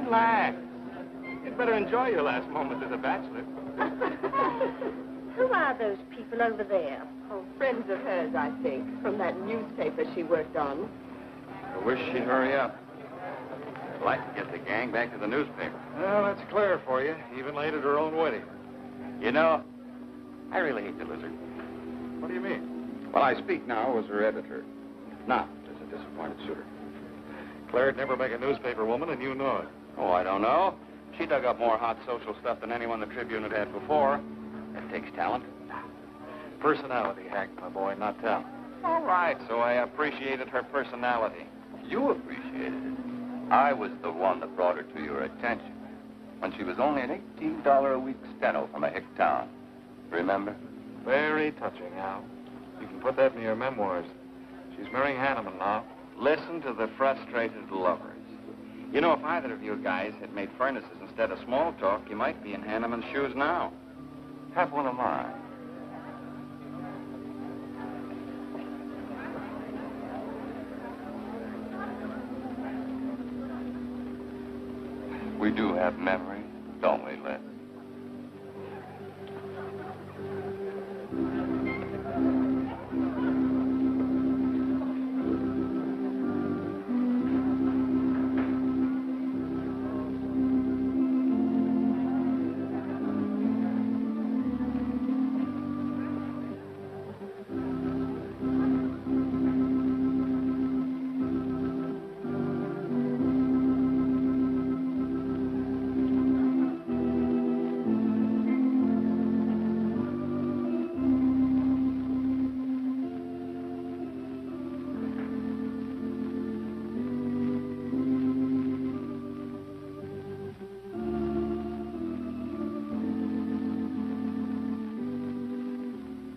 Relax. You'd better enjoy your last moments as a bachelor. Who are those people over there? Oh, friends of hers, I think, from that newspaper she worked on. I wish she'd hurry up. I'd like to get the gang back to the newspaper. Well, that's clear for you. Even late at her own wedding. You know, I really hate the lizard. What do you mean? Well, I speak now as her editor, not as a disappointed suitor. Claire'd never make a newspaper woman, and you know it. Oh, I don't know. She dug up more hot social stuff than anyone the Tribune had had before. That takes talent. Personality, Hank, my boy, not talent. All right, so I appreciated her personality. You appreciated it. I was the one that brought her to your attention when she was only an $18 a week steno from a hick town. Remember? Very touching, Al. You can put that in your memoirs. She's marrying Hanneman now. Listen to the frustrated lovers. You know, if either of you guys had made furnaces instead of small talk, you might be in Hanneman's shoes now. Have one of mine. We do have memories, don't we, Les?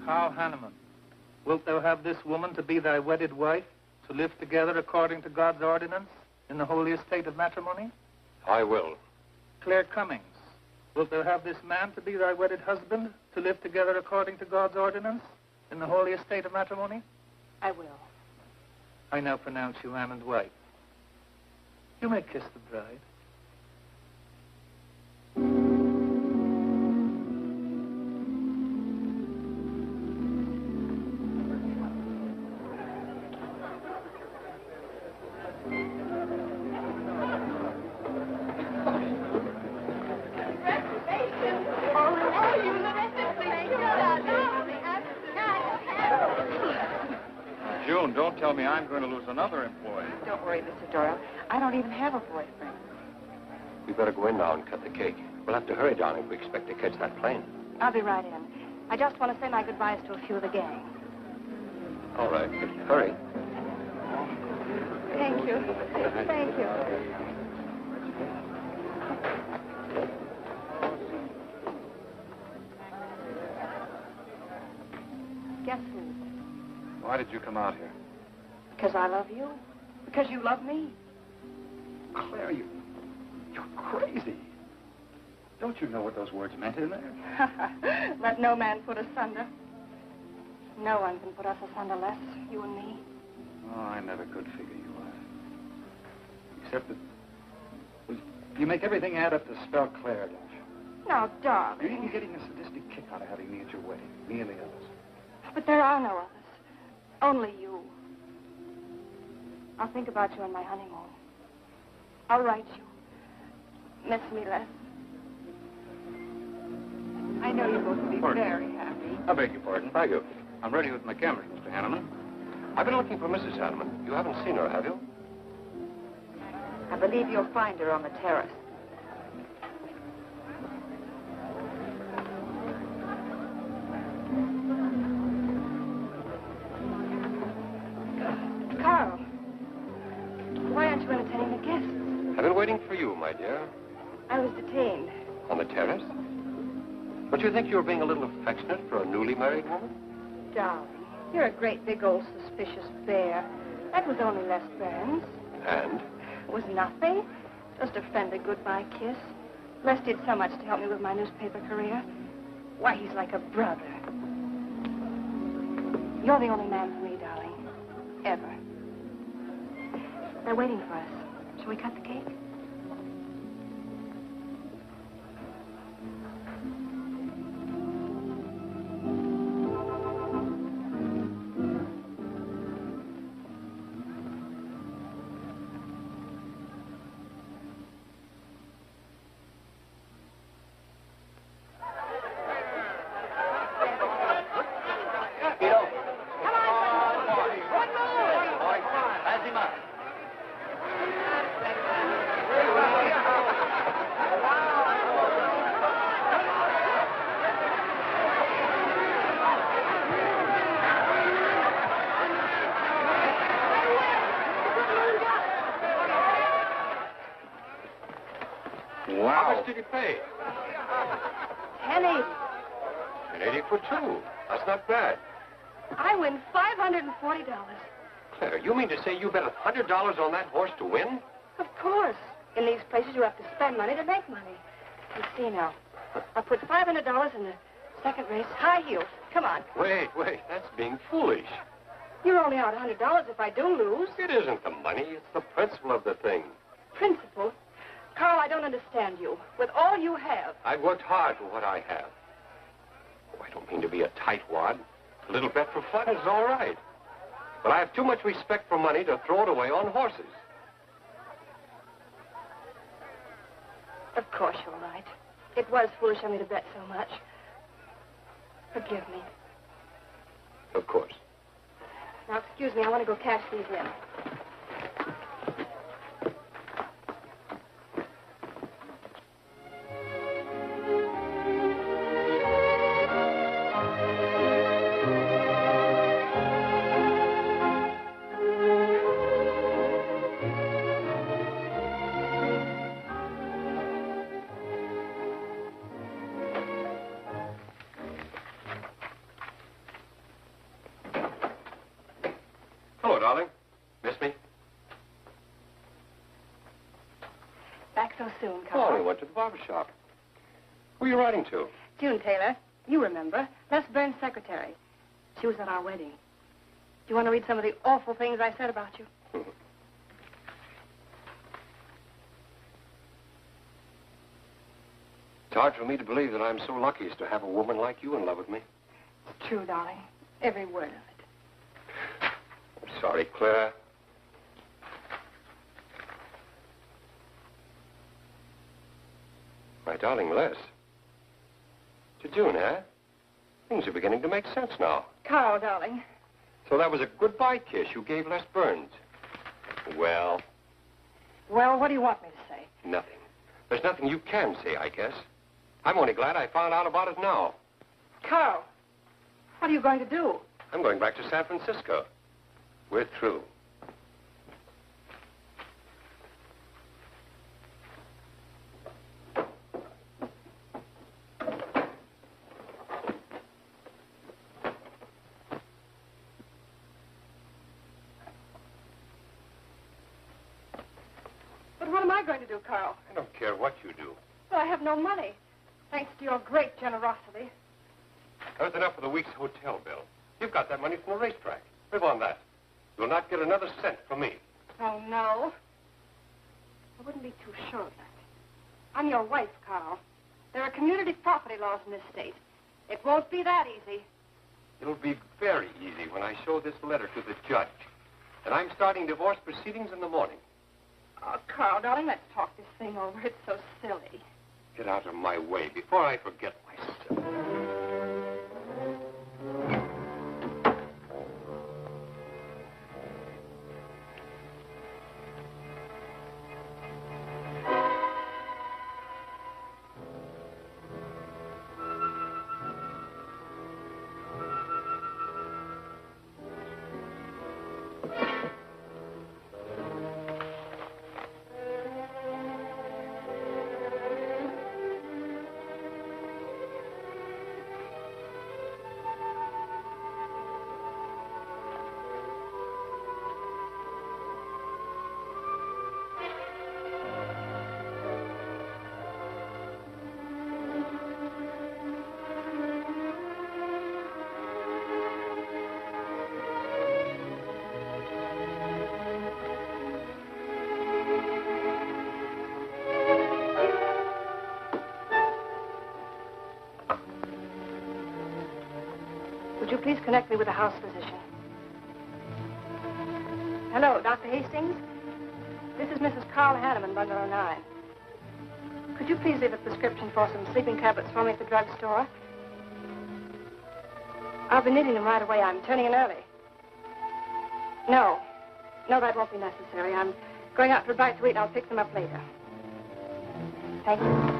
Carl Hanneman, wilt thou have this woman to be thy wedded wife, to live together according to God's ordinance in the holy estate of matrimony? I will. Claire Cummings, wilt thou have this man to be thy wedded husband, to live together according to God's ordinance in the holy estate of matrimony? I will. I now pronounce you man and wife. You may kiss the bride. June, don't tell me I'm going to lose another employee. Don't worry, Mr. Doyle. I don't even have a boyfriend. We better go in now and cut the cake. We'll have to hurry, darling, if we expect to catch that plane. I'll be right in. I just want to say my goodbyes to a few of the gang. All right, but hurry. Thank you. Thank you. Guess who? Why did you come out here? Because I love you. Because you love me. Claire, you're crazy. Don't you know what those words meant in there? Let no man put asunder. No one can put us asunder, Les, you and me. Oh, I never could figure you out. Except that... well, you make everything add up to spell Claire, don't you? No, darling. You're even getting a sadistic kick out of having me at your wedding. Me and the others. But there are no others. Only you. I'll think about you on my honeymoon. I'll write you. Miss me, Les. I know you're going to be Pardon. very happy. I beg your pardon. Thank you. I'm ready with my camera, Mr. Hanneman. I've been looking for Mrs. Hanneman. You haven't seen her, have you? I believe you'll find her on the terrace. Carl, why aren't you entertaining the guests? I've been waiting for you, my dear. I was detained. On the terrace? Don't you think you were being a little affectionate for a newly married woman? Darling, you're a great big old suspicious bear. That was only Les Burns. And? It was nothing. Just a friendly goodbye kiss. Les did so much to help me with my newspaper career. Why, he's like a brother. You're the only man for me, darling. Ever. They're waiting for us. Shall we cut the cake? Wow. How much did you pay? $10.80. $10.80 for two. That's not bad. I win $540. Claire, you mean to say you bet $100 on that horse to win? Of course. In these places, you have to spend money to make money. You see now. I'll put $500 in the second race, high heels. Come on. Wait. That's being foolish. You're only out $100 if I do lose. It isn't the money. It's the principle of the thing. Principle? Carl, I don't understand you. With all you have. I've worked hard for what I have. Oh, I don't mean to be a tightwad. A little bet for fun is all right. But I have too much respect for money to throw it away on horses. Of course you're right. It was foolish of me to bet so much. Forgive me. Of course. Now, excuse me, I want to go cash these in. Hello, darling. Miss me? Back so soon, Oh, Carl. we went to the barber shop. Who are you writing to? June Taylor. You remember. Les Burns' secretary. She was at our wedding. Do you want to read some of the awful things I said about you? It's hard for me to believe that I'm so lucky as to have a woman like you in love with me. It's true, darling. Every word of it. I'm sorry, Claire. My darling Les. To June, eh? Things are beginning to make sense now. Carl, darling. So that was a goodbye kiss you gave Les Burns. Well, Well, what do you want me to say? nothing. There's nothing you can say, I guess. I'm only glad I found out about it now. Carl, what are you going to do? I'm going back to San Francisco. We're through. But what am I going to do, Carl? I don't care what you do. Well, I have no money. Thanks to your great generosity. There's enough for the week's hotel bill. You've got that money from the racetrack. Live on that. You'll not get another cent from me. Oh, no. I wouldn't be too sure of that. I'm your wife, Carl. There are community property laws in this state. It won't be that easy. It'll be very easy when I show this letter to the judge. And I'm starting divorce proceedings in the morning. Oh, Carl, darling, let's talk this thing over. It's so silly. Get out of my way before I forget myself. Would you please connect me with a house physician? Hello, Dr. Hastings? This is Mrs. Carl Hanneman, Bungalow 9. Could you please leave a prescription for some sleeping tablets for me at the drugstore? I'll be needing them right away. I'm turning in early. No, that won't be necessary. I'm going out for a bite to eat, and I'll pick them up later. Thank you.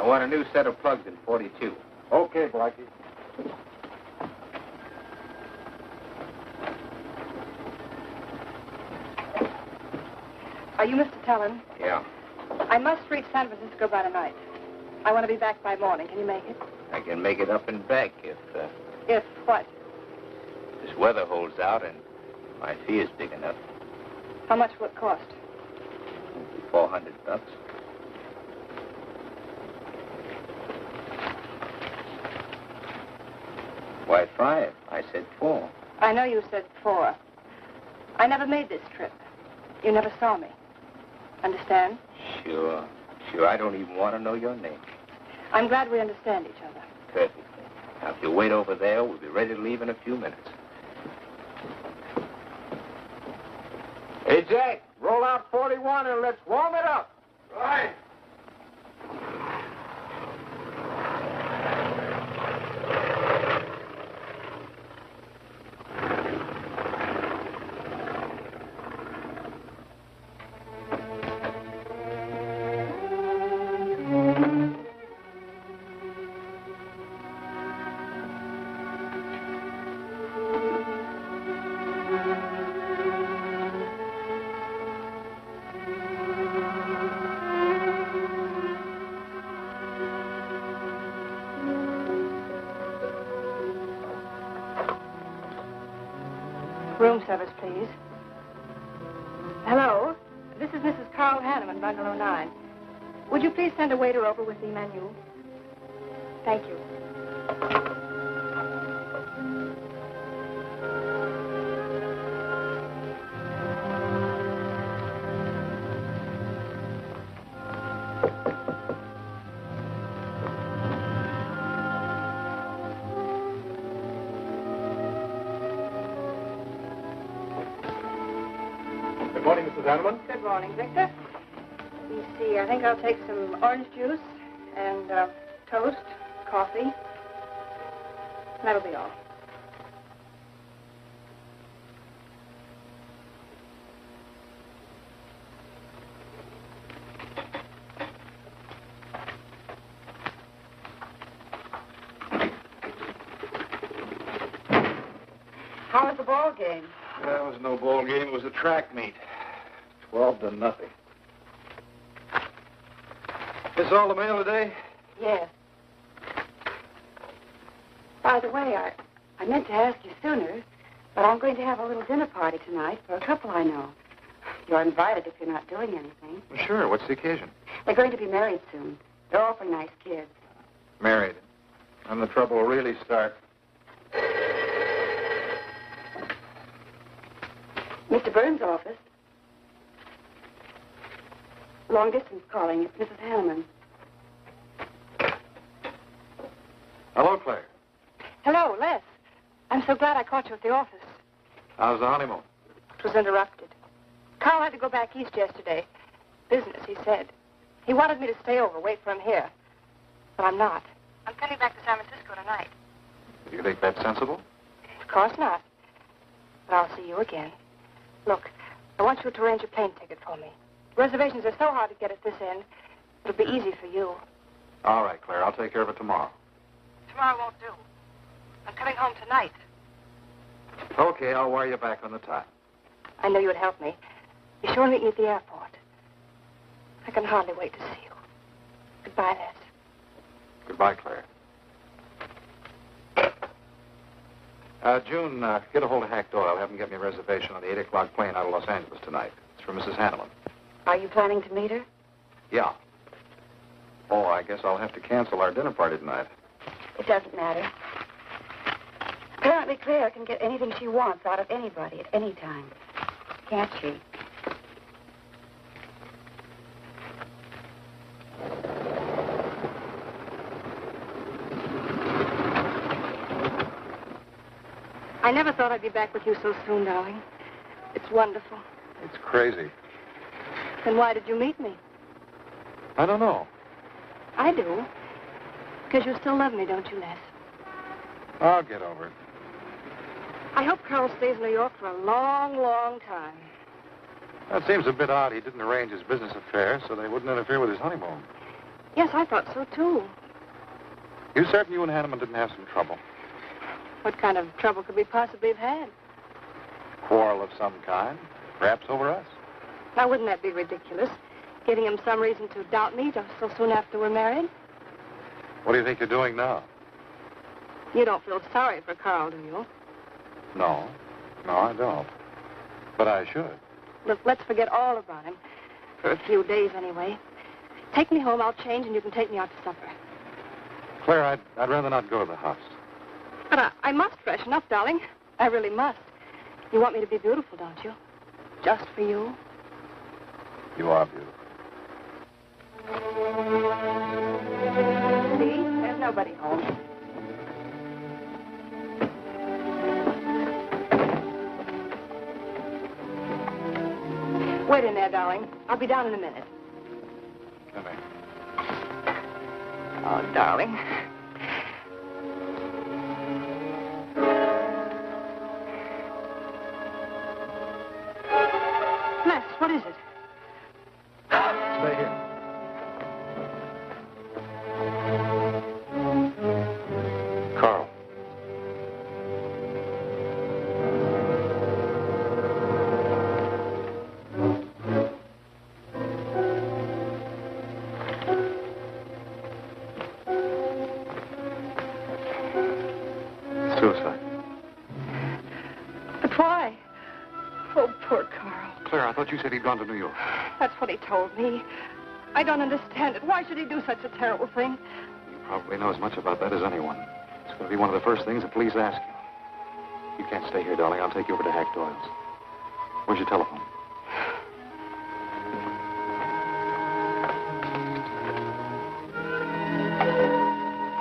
want a new set of plugs in 42. Okay, Blackie. Are you Mr. Tellin? Yeah. I must reach San Francisco by tonight. I want to be back by morning. Can you make it? I can make it up and back if If what? this weather holds out and my fee is big enough. How much will it cost? $400. Why 5? I said 4. I know you said 4. I never made this trip. You never saw me. Understand? Sure. Sure, I don't even want to know your name. I'm glad we understand each other. Perfectly. Now, if you wait over there, we'll be ready to leave in a few minutes. Hey, Jack, roll out 41 and let's warm it up. Right. Room service, please. Hello. This is Mrs. Carl Hanneman, Bungalow 9. Would you please send a waiter over with the menu? Thank you. Good morning, Mrs. Hanneman. Good morning, Victor. You see, I think I'll take some orange juice and toast, coffee. That'll be all. How was the ball game? That was no ball game. It was a track meet. 12-0. This all the mail today? Yes. By the way, I meant to ask you sooner, but I'm going to have a little dinner party tonight for a couple I know. You're invited if you're not doing anything. Well, sure. What's the occasion? They're going to be married soon. They're awfully nice kids. Married. And the trouble will really start. Mr. Burns' office. Long distance calling. It's Mrs. Hanneman. Hello, Claire. Hello, Les. I'm so glad I caught you at the office. How's the honeymoon? It was interrupted. Carl had to go back east yesterday. Business, he said. He wanted me to stay over, wait for him here. But I'm not. I'm coming back to San Francisco tonight. Do you think that's sensible? Of course not. But I'll see you again. Look, I want you to arrange a plane ticket for me. Reservations are so hard to get at this end, it'll be easy for you. All right, Claire. I'll take care of it tomorrow. Tomorrow won't do. I'm coming home tonight. Okay, I'll wire you back on the time. I know you would help me. Be sure and meet me at the airport. I can hardly wait to see you. Goodbye, Les. Goodbye, Claire. June, get a hold of Hack Doyle. Have him get me a reservation on the 8 o'clock plane out of Los Angeles tonight. It's for Mrs. Hanneman. Are you planning to meet her? Yeah. Oh, I guess I'll have to cancel our dinner party tonight. It doesn't matter. Apparently, Claire can get anything she wants out of anybody at any time. Can't she? I never thought I'd be back with you so soon, darling. It's wonderful. It's crazy. Then why did you meet me? I don't know. I do. Because you still love me, don't you, Les? I'll get over it. I hope Carl stays in New York for a long, long time. That seems a bit odd. He didn't arrange his business affairs, so they wouldn't interfere with his honeymoon. Yes, I thought so, too. You certain you and Hanneman didn't have some trouble? What kind of trouble could we possibly have had? Quarrel of some kind, perhaps over us. Now, wouldn't that be ridiculous? Giving him some reason to doubt me just so soon after we're married? What do you think you're doing now? You don't feel sorry for Carl, do you? No, I don't. But I should. Look, let's forget all about him. For a few days, anyway. Take me home, I'll change, and you can take me out to supper. Claire, I'd rather not go to the house. But I must freshen up, darling. I really must. You want me to be beautiful, don't you? Just for you? You are beautiful. See? There's nobody home. Wait in there, darling. I'll be down in a minute. Come here. Oh, darling. Les, what is it? Stay here. Carl. Suicide. But why? Oh, poor Carl. Claire, I thought you said he'd gone to New York. That's what he told me. I don't understand it. Why should he do such a terrible thing? You probably know as much about that as anyone. It's going to be one of the first things the police ask you. You can't stay here, darling. I'll take you over to Hack Doyle's. Where's your telephone?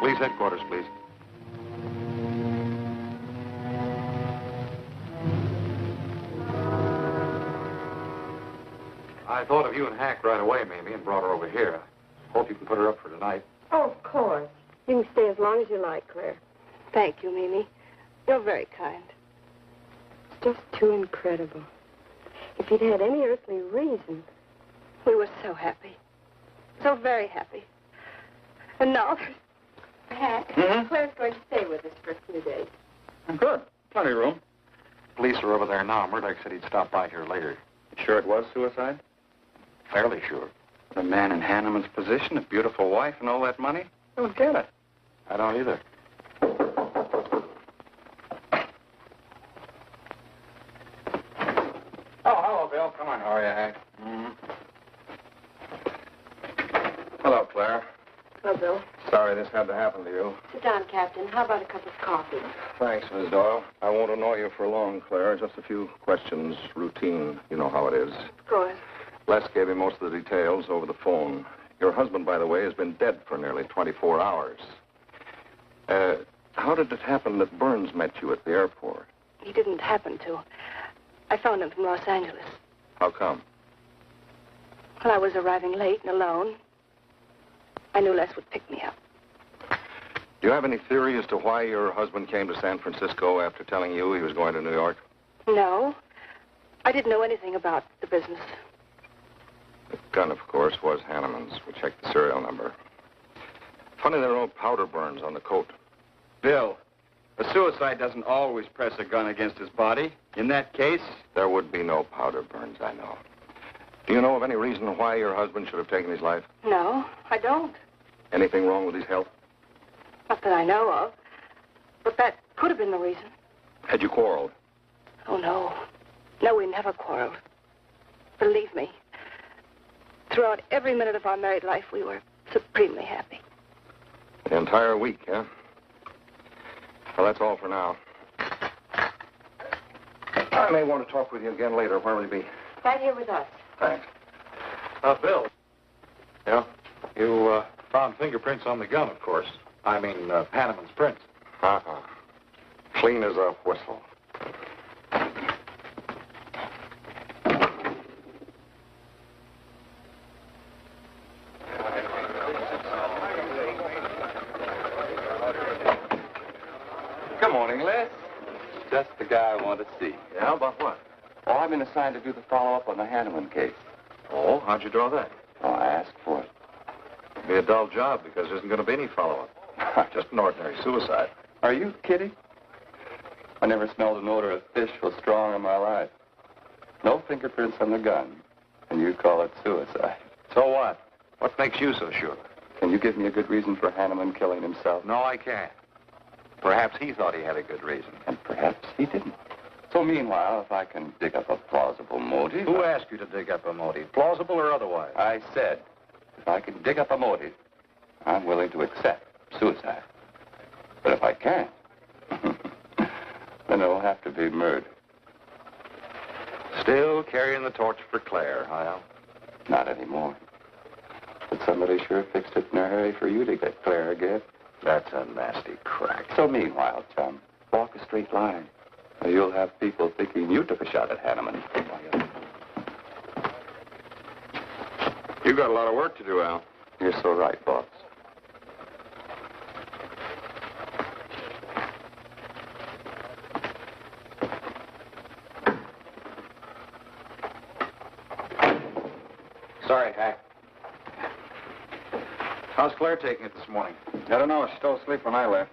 Police headquarters, please. I thought of you and Hack right away, Mamie, and brought her over here. Hope you can put her up for tonight. Oh, of course. You can stay as long as you like, Claire. Thank you, Mimi. You're very kind. It's just too incredible. If he'd had any earthly reason. We were so happy. So very happy. And now... Hack, Claire's going to stay with us for a few days. Good. Plenty of room. Police are over there now. Murdoch said he'd stop by here later. Sure it was suicide? Fairly sure. The man in Hanneman's position, a beautiful wife and all that money? I don't get it. I don't either. Oh, hello, Bill. Come on. How are you, Hank? Hello, Claire. Hello, Bill. Sorry this had to happen to you. Sit down, Captain. How about a cup of coffee? Thanks, Miss Doyle. I won't annoy you for long, Claire. Just a few questions. Routine. You know how it is. Of course. Les gave me most of the details over the phone. Your husband, by the way, has been dead for nearly 24 hours. How did it happen that Burns met you at the airport? He didn't happen to. I found him from Los Angeles. How come? Well, I was arriving late and alone. I knew Les would pick me up. Do you have any theory as to why your husband came to San Francisco after telling you he was going to New York? No. I didn't know anything about the business. The gun, of course, was Hanneman's. We checked the serial number. Funny there are no powder burns on the coat. Bill, a suicide doesn't always press a gun against his body. In that case... There would be no powder burns, I know. Do you know of any reason why your husband should have taken his life? No, I don't. Anything wrong with his health? Not that I know of. But that could have been the reason. Had you quarreled? Oh, no. No, we never quarreled. Believe me. Throughout every minute of our married life, we were supremely happy. The entire week, huh? Well, that's all for now. I may want to talk with you again later. Where will you be? Right here with us. Thanks. Bill. Yeah? You, found fingerprints on the gun, of course. I mean, Hanneman's prints. Uh-huh. Clean as a whistle. Good morning, Les. Just the guy I want to see. Yeah, about what? Oh, I've been assigned to do the follow-up on the Hanneman case. Oh, how'd you draw that? Oh, I asked for it. Be a dull job because there isn't going to be any follow-up. Just an ordinary suicide. Are you kidding? I never smelled an odor of fish so strong in my life. No fingerprints on the gun, and you call it suicide. So what? What makes you so sure? Can you give me a good reason for Hanneman killing himself? No, I can't. Perhaps he thought he had a good reason. And perhaps he didn't. So meanwhile, if I can dig up a plausible motive... Who asked you to dig up a motive, plausible or otherwise? I said, if I can dig up a motive, I'm willing to accept suicide. But if I can't, then it'll have to be murder. Still carrying the torch for Claire, Al? Not anymore. But somebody sure fixed it in a hurry for you to get Claire again. That's a nasty crack. So meanwhile, chum, walk a straight line. Or you'll have people thinking you took a shot at Hanneman. You've got a lot of work to do, Al. You're so right, boss. Sorry, Hack. How's Claire taking it this morning? I don't know. She's still asleep when I left.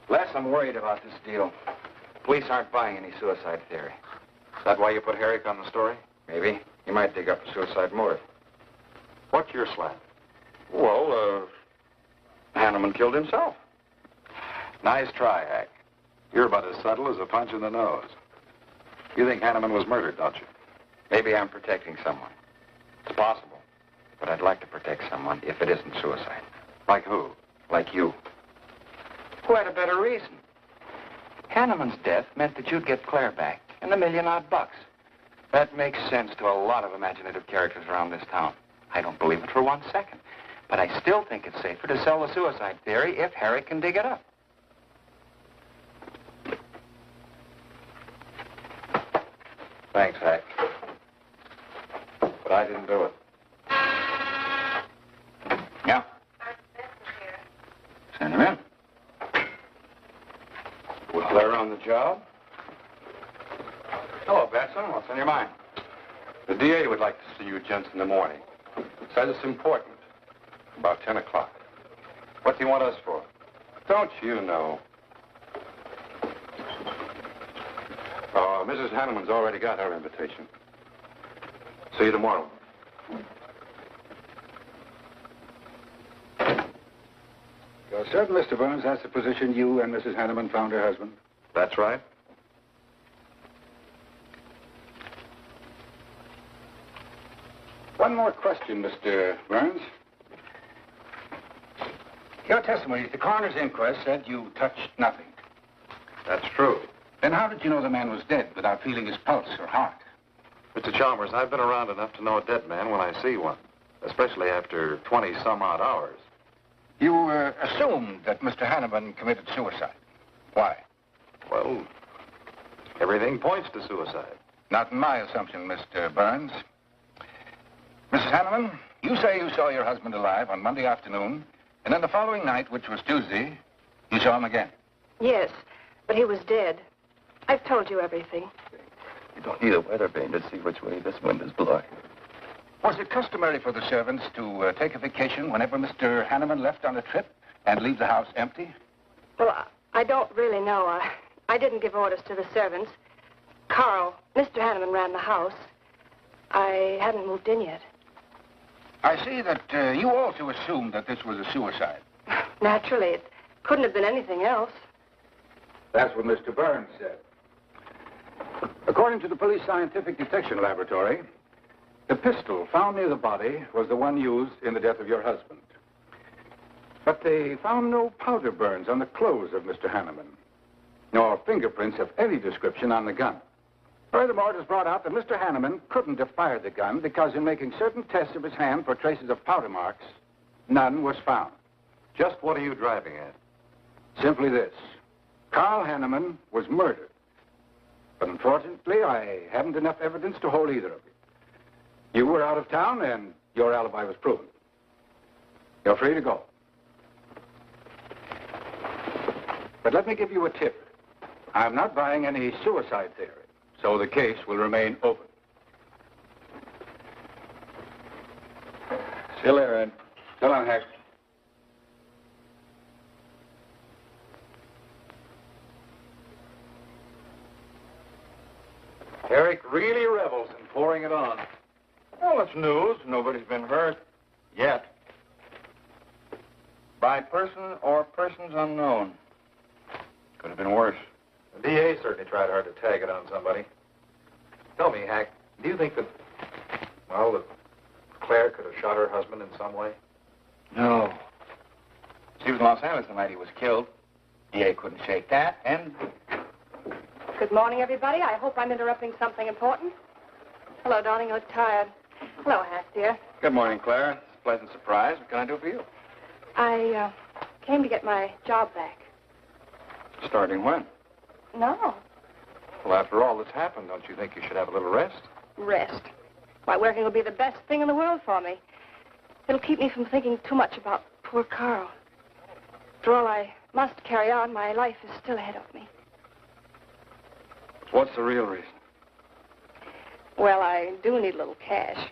Les, I'm worried about this deal. Police aren't buying any suicide theory. Is that why you put Herrick on the story? Maybe. He might dig up a suicide motive. What's your slant? Well, Hanneman killed himself. Nice try, Hack. You're about as subtle as a punch in the nose. You think Hanneman was murdered, don't you? Maybe I'm protecting someone. It's possible. But I'd like to protect someone if it isn't suicide. Like who? Like you. Who had a better reason? Hanneman's death meant that you'd get Claire back and $1 million odd bucks. That makes sense to a lot of imaginative characters around this town. I don't believe it for 1 second. But I still think it's safer to sell the suicide theory if Herrick can dig it up. Thanks, Hack. But I didn't do it. Yeah? Send him in. Was Claire on the job? Hello, Batson. What's on your mind? The DA would like to see you gents in the morning. Says it's important. About 10 o'clock. What do you want us for? Don't you know? Mrs. Hanneman's already got her invitation. See you tomorrow. You're certain Mr. Burns that's the position you and Mrs. Hanneman found her husband? That's right. One more question, Mr. Burns. Your testimony at the coroner's inquest said you touched nothing. That's true. Then how did you know the man was dead without feeling his pulse or heart? Mr. Chalmers, I've been around enough to know a dead man when I see one, especially after 20-some-odd hours. You assumed that Mr. Hanneman committed suicide. Why? Well, everything points to suicide. Not in my assumption, Mr. Burns. Mrs. Hanneman, you say you saw your husband alive on Monday afternoon, and then the following night, which was Tuesday, you saw him again. Yes, but he was dead. I've told you everything. You don't need a weather vane to see which way this wind is blowing. Was it customary for the servants to take a vacation whenever Mr. Hanneman left on a trip and leave the house empty? Well, I don't really know. I didn't give orders to the servants. Carl, Mr. Hanneman ran the house. I hadn't moved in yet. I see that you also assumed that this was a suicide. Naturally, it couldn't have been anything else. That's what Mr. Burns said. According to the police scientific detection laboratory, the pistol found near the body was the one used in the death of your husband. But they found no powder burns on the clothes of Mr. Hanneman, nor fingerprints of any description on the gun. Furthermore, it was brought out that Mr. Hanneman couldn't have fired the gun because in making certain tests of his hand for traces of powder marks, none was found. Just what are you driving at? Simply this. Carl Hanneman was murdered. But unfortunately, I haven't enough evidence to hold either of you. You were out of town, and your alibi was proven. You're free to go. But let me give you a tip. I'm not buying any suicide theory, so the case will remain open. See you later, Ed. So long, Hack. Eric really revels in pouring it on. Well, it's news. Nobody's been hurt. Yet. By person or persons unknown. Could have been worse. The DA certainly tried hard to tag it on somebody. Tell me, Hack, do you think that Claire could have shot her husband in some way? No. She was in Los Angeles the night he was killed. DA couldn't shake that, and... Good morning, everybody. I hope I'm interrupting something important. Hello, darling. You look tired. Hello, Hack, dear. Good morning, Claire. It's a pleasant surprise. What can I do for you? I came to get my job back. Starting when? No. Well, after all that's happened, don't you think you should have a little rest? Rest. Why, working will be the best thing in the world for me. It'll keep me from thinking too much about poor Carl. After all, I must carry on. My life is still ahead of me. What's the real reason? Well, I do need a little cash.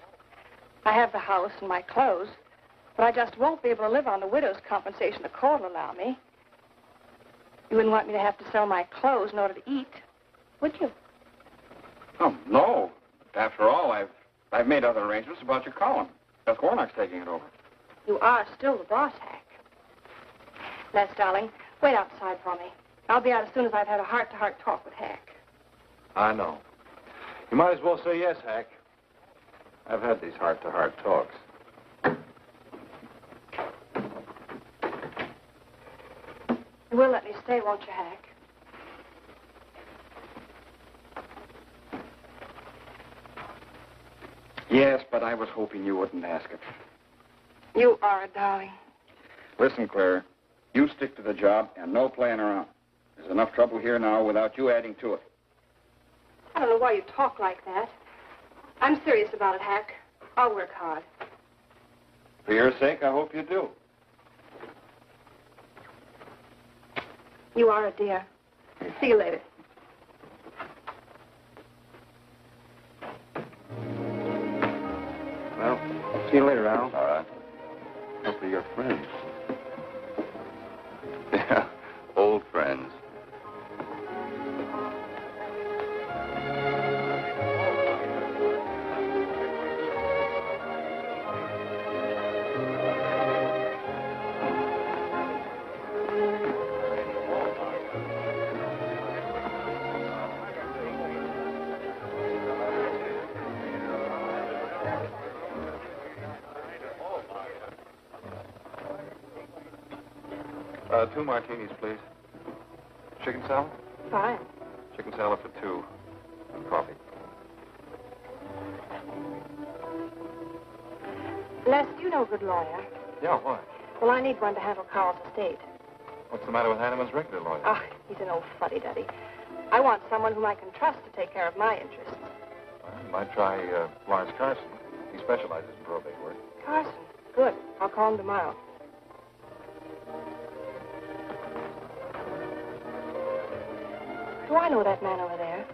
I have the house and my clothes, but I just won't be able to live on the widow's compensation the court will allow me. You wouldn't want me to have to sell my clothes in order to eat, would you? Oh, no. After all, I've made other arrangements about your column. Beth Warnock's taking it over. You are still the boss, Hack. Les, darling, wait outside for me. I'll be out as soon as I've had a heart-to-heart talk with Hack. I know. You might as well say yes, Hack. I've had these heart-to-heart talks. You will let me stay, won't you, Hack? Yes, but I was hoping you wouldn't ask it. You are a darling. Listen, Claire, you stick to the job and no playing around. There's enough trouble here now without you adding to it. I don't know why you talk like that. I'm serious about it, Hack. I'll work hard. For your sake, I hope you do. You are a dear. See you later. Well, see you later, Al. All right. Hopefully you're friends. Yeah, old friends. Two martinis, please. Chicken salad? Fine. Chicken salad for two. And coffee. Les, do you know a good lawyer? Yeah, why? Well, I need one to handle Carl's estate. What's the matter with Hanneman's regular lawyer? Oh, he's an old fuddy-duddy. I want someone whom I can trust to take care of my interests. Well, you might try Lawrence Carson. He specializes in probate work. Carson? Good. I'll call him tomorrow. Do I know that man over there?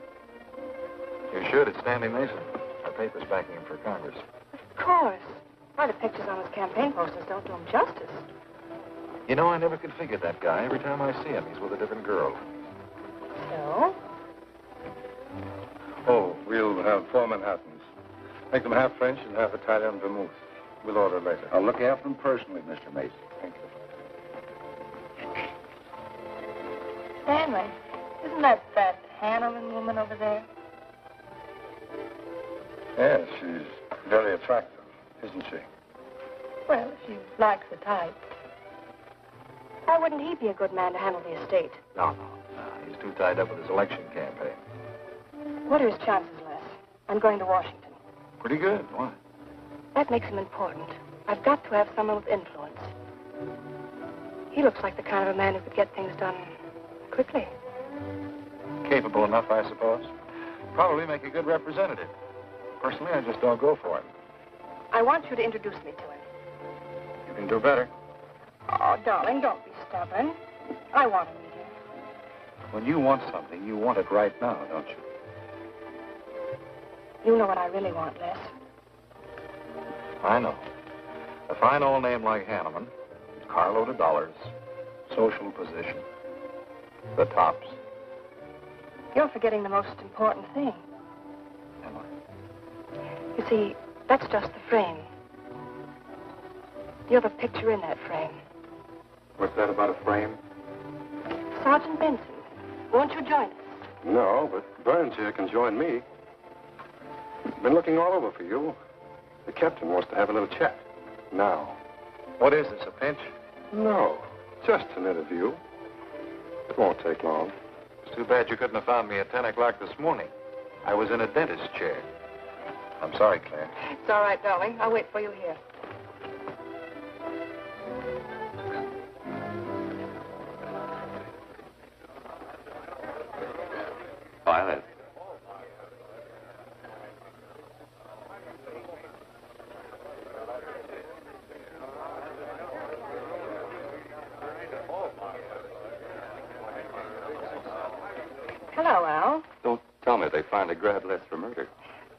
You should. It's Stanley Mason. Our paper's backing him for Congress. Of course. Why, the pictures on his campaign posters don't do him justice. You know, I never could figure that guy. Every time I see him, he's with a different girl. So? Oh, we'll have 4 Manhattans. Make them half French and half Italian vermouth. We'll order later. I'll look after them personally, Mr. Mason. Thank you. Stanley, isn't that Hanneman woman over there? Yes, she's very attractive, isn't she? Well, if she likes the type. Why wouldn't he be a good man to handle the estate? No. He's too tied up with his election campaign. What are his chances, Les? I'm going to Washington. Pretty good. Why? That makes him important. I've got to have someone with influence. He looks like the kind of a man who could get things done quickly. Capable enough, I suppose. Probably make a good representative. Personally, I just don't go for him. I want you to introduce me to him. You can do better. Oh, darling, don't be stubborn. I want to meet him. When you want something, you want it right now, don't you? You know what I really want, Les. I know. A fine old name like Hanneman, carload of dollars, social position, the tops. You're forgetting the most important thing. Am I? You see, that's just the frame. You're the picture in that frame. What's that about a frame? Sergeant Benson, won't you join us? No, but Burns here can join me. Been looking all over for you. The captain wants to have a little chat. Now. What is this, a pinch? No, just an interview. It won't take long. It's too bad you couldn't have found me at 10 o'clock this morning. I was in a dentist's chair. I'm sorry, Claire. It's all right, darling. I'll wait for you here. Violet. Hello, Al. Don't tell me they finally grabbed Les for murder.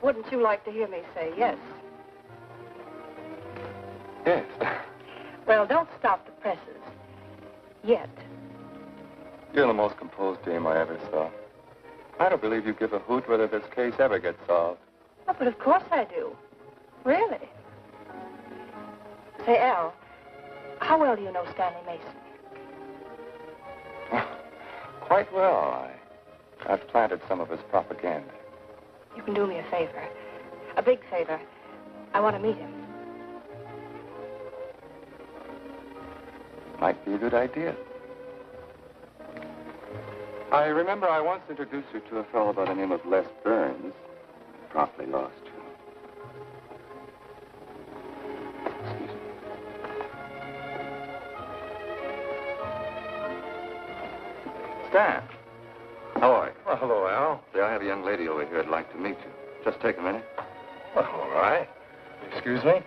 Wouldn't you like to hear me say yes? Yes. Well, don't stop the presses. Yet. You're the most composed dame I ever saw. I don't believe you give a hoot whether this case ever gets solved. Oh, but of course I do. Really? Say, Al, how well do you know Stanley Mason? Quite well. I've planted some of his propaganda. You can do me a favor. A big favor. I want to meet him. Might be a good idea. I remember I once introduced you to a fellow by the name of Les Burns. Promptly lost you. Excuse me. Stan. How are you? Well, hello, Al. Say, I have a young lady over here who'd like to meet you. Just take a minute. Well, all right. Excuse me?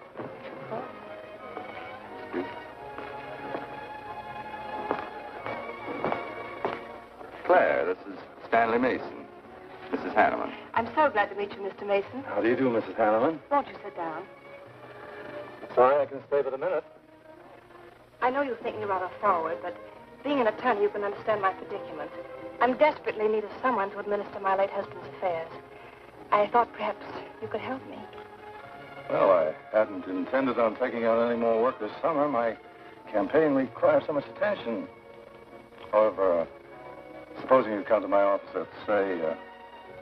Excuse me. Claire, this is Stanley Mason. Mrs. Hanneman. I'm so glad to meet you, Mr. Mason. How do you do, Mrs. Hanneman? Won't you sit down? Sorry, I can stay but a minute. I know you think me rather forward, but being an attorney, you can understand my predicament. I'm desperately in need of someone to administer my late husband's affairs. I thought perhaps you could help me. Well, I hadn't intended on taking out any more work this summer. My campaign requires so much attention. However, supposing you come to my office at, say,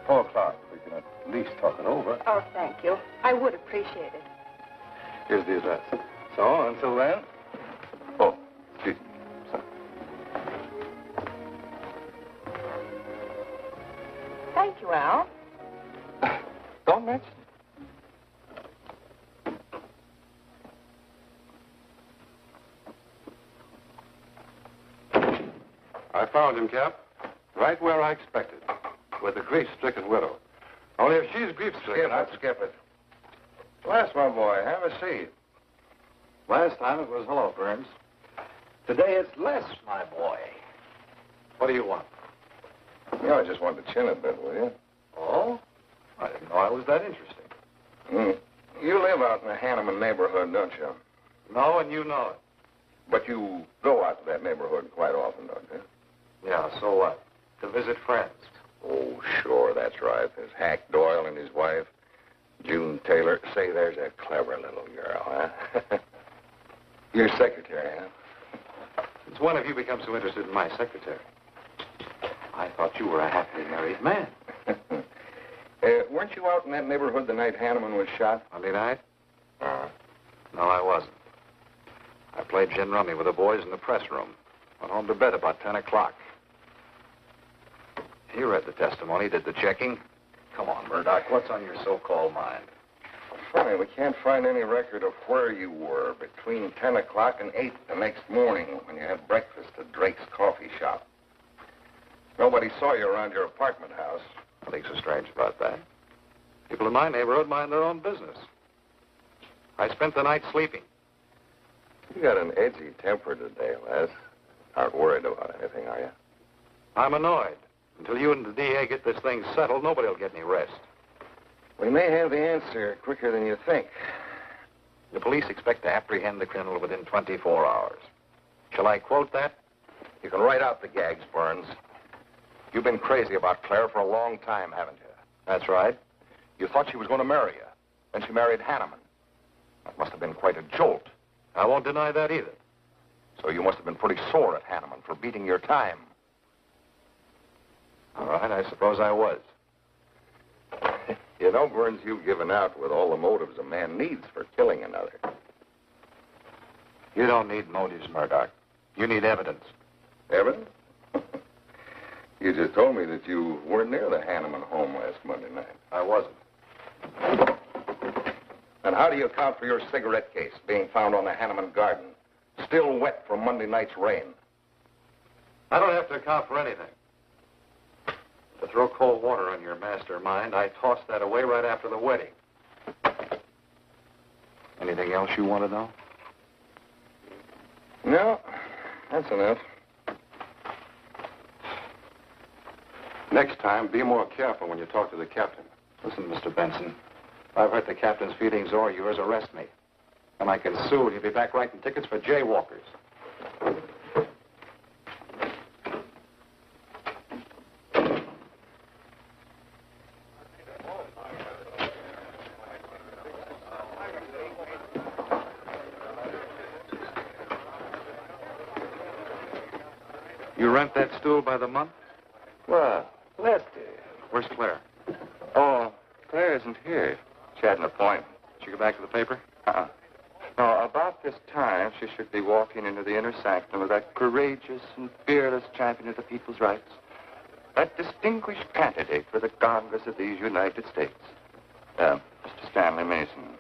4 o'clock, we can at least talk it over. Oh, thank you. I would appreciate it. Here's the address. So, until then... Oh, excuse me. Sorry. Thank you, Al. Don't mention it. I found him, Cap. Right where I expected. With a grief-stricken widow. Only if she's grief-stricken... Skip it. Bless my boy. Have a seat. Last time it was hello, Burns. Today it's Les, my boy. What do you want? You know, I just wanted to chin a bit, will you? Oh? I didn't know I was that interesting. You live out in the Hanneman neighborhood, don't you? No, and you know it. But you go out to that neighborhood quite often, don't you? Yeah, so what? To visit friends. Oh, sure, that's right. There's Hack Doyle and his wife, June Taylor. Say, there's a clever little girl, huh? Your secretary, huh? Since when have you become so interested in my secretary? I thought you were a happily married man. Weren't you out in that neighborhood the night Hanneman was shot? Monday night? No, I wasn't. I played gin rummy with the boys in the press room. Went home to bed about 10 o'clock. He read the testimony, did the checking. Come on, Murdoch, what's on your so-called mind? Funny, we can't find any record of where you were between 10 o'clock and 8 the next morning when you had breakfast at Drake's coffee shop. Nobody saw you around your apartment house. Nothing so strange about that. People in my neighborhood mind their own business. I spent the night sleeping. You got an edgy temper today, Les. Aren't worried about anything, are you? I'm annoyed. Until you and the DA get this thing settled, nobody will get any rest. We may have the answer quicker than you think. The police expect to apprehend the criminal within 24 hours. Shall I quote that? You can write out the gags, Burns. You've been crazy about Claire for a long time, haven't you? That's right. You thought she was going to marry you. Then she married Hanneman. That must have been quite a jolt. I won't deny that either. So you must have been pretty sore at Hanneman for beating your time. All right, I suppose I was. You know, Burns, you've given out with all the motives a man needs for killing another. You don't need motives, Murdoch. You need evidence. Evidence? You just told me that you weren't near the Hanneman home last Monday night. I wasn't. And how do you account for your cigarette case being found on the Hanneman garden, still wet from Monday night's rain? I don't have to account for anything. To throw cold water on your mastermind, I tossed that away right after the wedding. Anything else you want to know? No, that's enough. Next time, be more careful when you talk to the captain. Listen, Mr. Benson, if I've hurt the captain's feelings or yours, arrest me. And I can sue, and you'll be back writing tickets for jaywalkers. You rent that stool by the month? Well, Lester. Where's Claire? Oh, Claire isn't here. She had an appointment. Did she go back to the paper? Uh-uh. No, about this time, she should be walking into the inner sanctum of that courageous and fearless champion of the people's rights. That distinguished candidate for the Congress of these United States. Mr. Stanley Mason.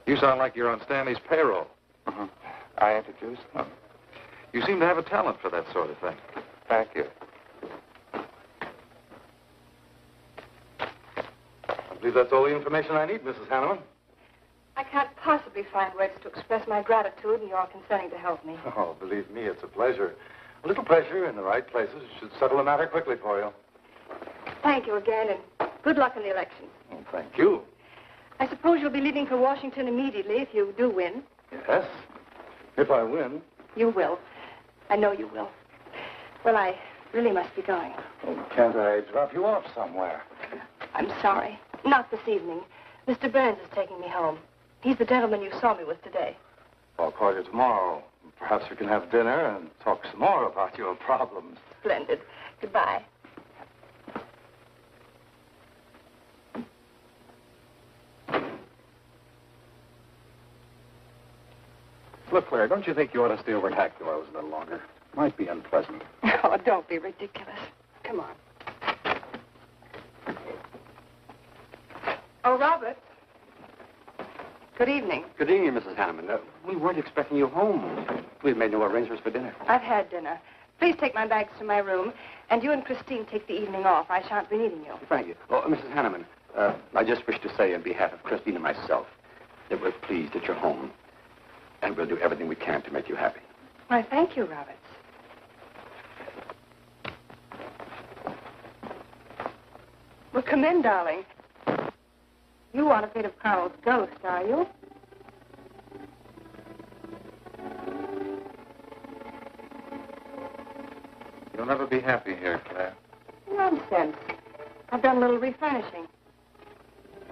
You sound like you're on Stanley's payroll. Uh-huh. I introduced him. You seem to have a talent for that sort of thing. Thank you. I believe that's all the information I need, Mrs. Hanneman. I can't possibly find words to express my gratitude in your consenting to help me. Oh, believe me, it's a pleasure. A little pressure in the right places should settle the matter quickly for you. Thank you again, and good luck in the election. Oh, thank you. I suppose you'll be leaving for Washington immediately if you do win. Yes. If I win. You will. I know you will. Well, I really must be going. Oh, can't I drop you off somewhere? I'm sorry. Not this evening. Mr. Burns is taking me home. He's the gentleman you saw me with today. I'll call you tomorrow. Perhaps we can have dinner and talk some more about your problems. Splendid. Goodbye. Look, Claire, don't you think you ought to stay over at Hack Doyle's a little longer? Might be unpleasant. Oh, don't be ridiculous. Come on. Oh, Robert. Good evening. Good evening, Mrs. Hanneman. We weren't expecting you home. We've made no arrangements for dinner. I've had dinner. Please take my bags to my room, and you and Christine take the evening off. I shan't be needing you. Thank you. Oh, Mrs. Hanneman, I just wish to say on behalf of Christine and myself that we're pleased that you're home, and we'll do everything we can to make you happy. Why, thank you, Roberts. Well, come in, darling. You want a bit of Carl's ghost, are you? You'll never be happy here, Claire. Nonsense. I've done a little refurnishing.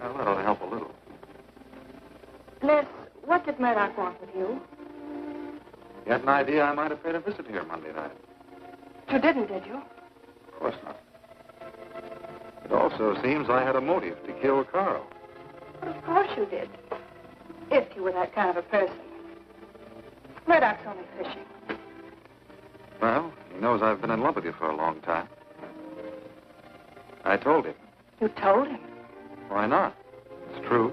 Well, that ought to help a little. Miss, what did Murdoch want with you? You had an idea I might have paid a visit here Monday night. You didn't, did you? Of course not. It also seems I had a motive to kill Carl. But of course you did. If you were that kind of a person. Murdoch's only fishing. Well, he knows I've been in love with you for a long time. I told him. You told him? Why not? It's true.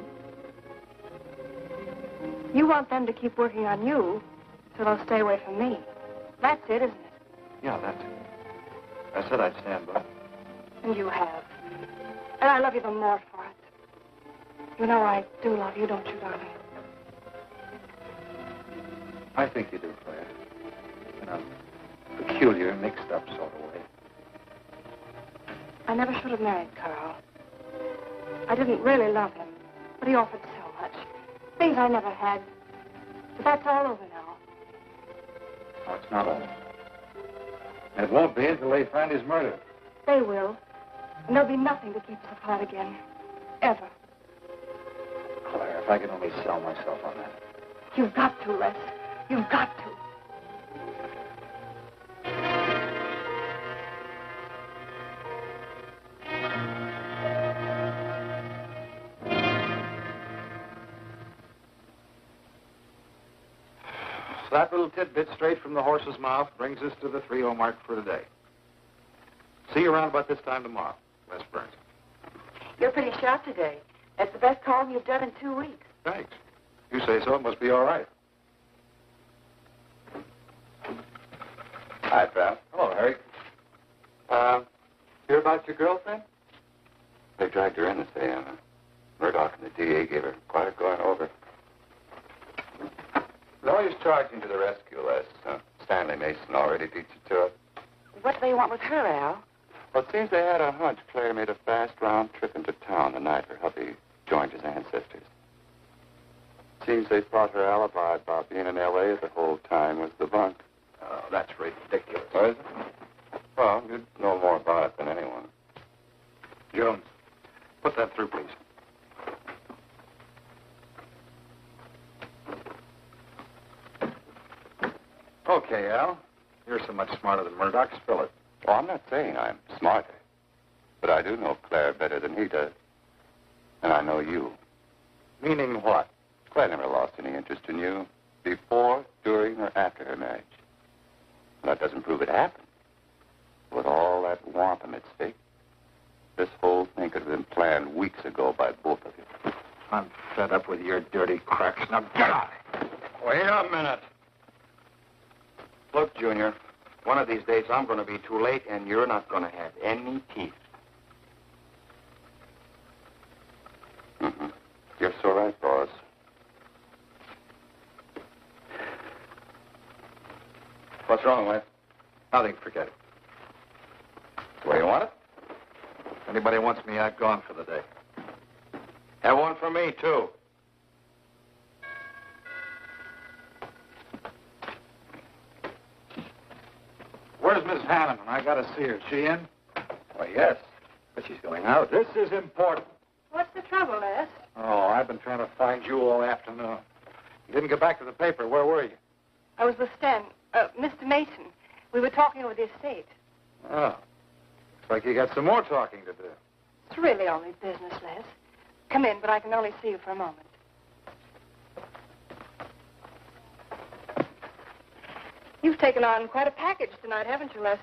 You want them to keep working on you, so they'll stay away from me. That's it, isn't it? Yeah, that's it. I said I'd stand by. And you have. And I love you the more for it. You know I do love you, don't you, darling? I think you do, Claire. In a peculiar, mixed-up sort of way. I never should have married Carl. I didn't really love him, but he offered so much. Things I never had. But that's all over now. No, it's not over. And it won't be until they find his murder. They will. And there'll be nothing to keep us apart again. Ever. Claire, if I could only sell myself on that. You've got to, Les. You've got to. That little tidbit straight from the horse's mouth brings us to the 3-0 mark for today. See you around about this time tomorrow, Les Burns. You're pretty sharp today. That's the best call you've done in 2 weeks. Thanks. You say so, it must be all right. Hi, pal. Hello, Harry. Hear about your girlfriend? They dragged her in this day, Emma. Murdoch and the DA gave her quite a going over. Lawyers charging to the rescue, Les. Stanley Mason already beat you to it. What do they want with her, Al? Well, it seems they had a hunch Claire made a fast round trip into town the night her hubby joined his ancestors. Seems they thought her alibi about being in L.A. the whole time was the bunk. Oh, that's ridiculous. Oh, is it? Well, you'd know more about it than anyone. Jones, put that through, please. Okay, Al. You're so much smarter than Murdoch. Spill it. Well, I'm not saying I'm smarter, but I do know Claire better than he does. And I know you. Meaning what? Claire never lost any interest in you before, during, or after her marriage. That doesn't prove it happened. With all that wampum at stake, this whole thing could have been planned weeks ago by both of you. I'm fed up with your dirty cracks. Now get out. Wait a minute. Look, Junior, one of these days I'm going to be too late and you're not going to have any teeth. Mm-hmm. You're so right, boss. What's wrong, Les? Nothing, forget it. The way you want it? If anybody wants me, I've gone for the day. Have one for me, too. Where's Miss Hanneman? I got to see her. She in? Why, yes. But she's going out. This is important. What's the trouble, Les? Oh, I've been trying to find you all afternoon. You didn't get back to the paper. Where were you? I was with Stan. Mr. Mason. We were talking over the estate. Oh. Looks like you got some more talking to do. It's really only business, Les. Come in, but I can only see you for a moment. You've taken on quite a package tonight, haven't you, Les?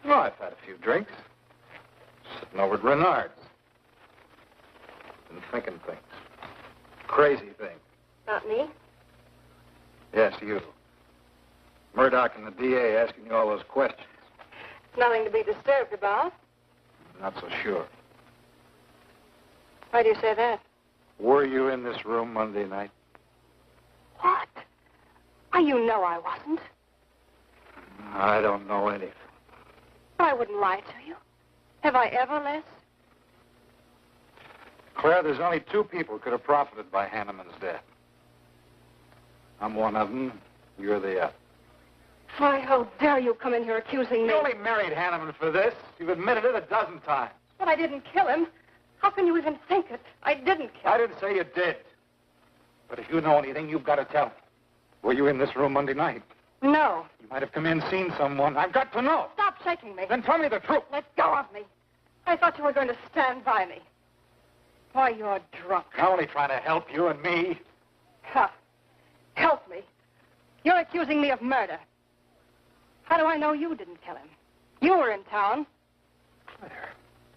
Oh, I've had a few drinks. Sitting over at Renard's. Been thinking things. Crazy things. Not me? Yes, you. Murdoch and the DA asking you all those questions. Nothing to be disturbed about. Not so sure. Why do you say that? Were you in this room Monday night? What? Why, you know I wasn't. I don't know anything. But I wouldn't lie to you. Have I ever, Les? Claire, there's only two people who could have profited by Hanneman's death. I'm one of them. You're the other. Why, how dare you come in here accusing me? You only married Hanneman for this. You've admitted it a dozen times. But I didn't kill him. How can you even think it? I didn't kill him. I didn't say you did. But if you know anything, you've got to tell me. Were you in this room Monday night? No. You might have come in, seen someone. I've got to know. Stop shaking me. Then tell me the truth. Let go of me. I thought you were going to stand by me. Why, you're drunk. I'm only trying to help you and me. Ha. Help me. You're accusing me of murder. How do I know you didn't kill him? You were in town. Claire.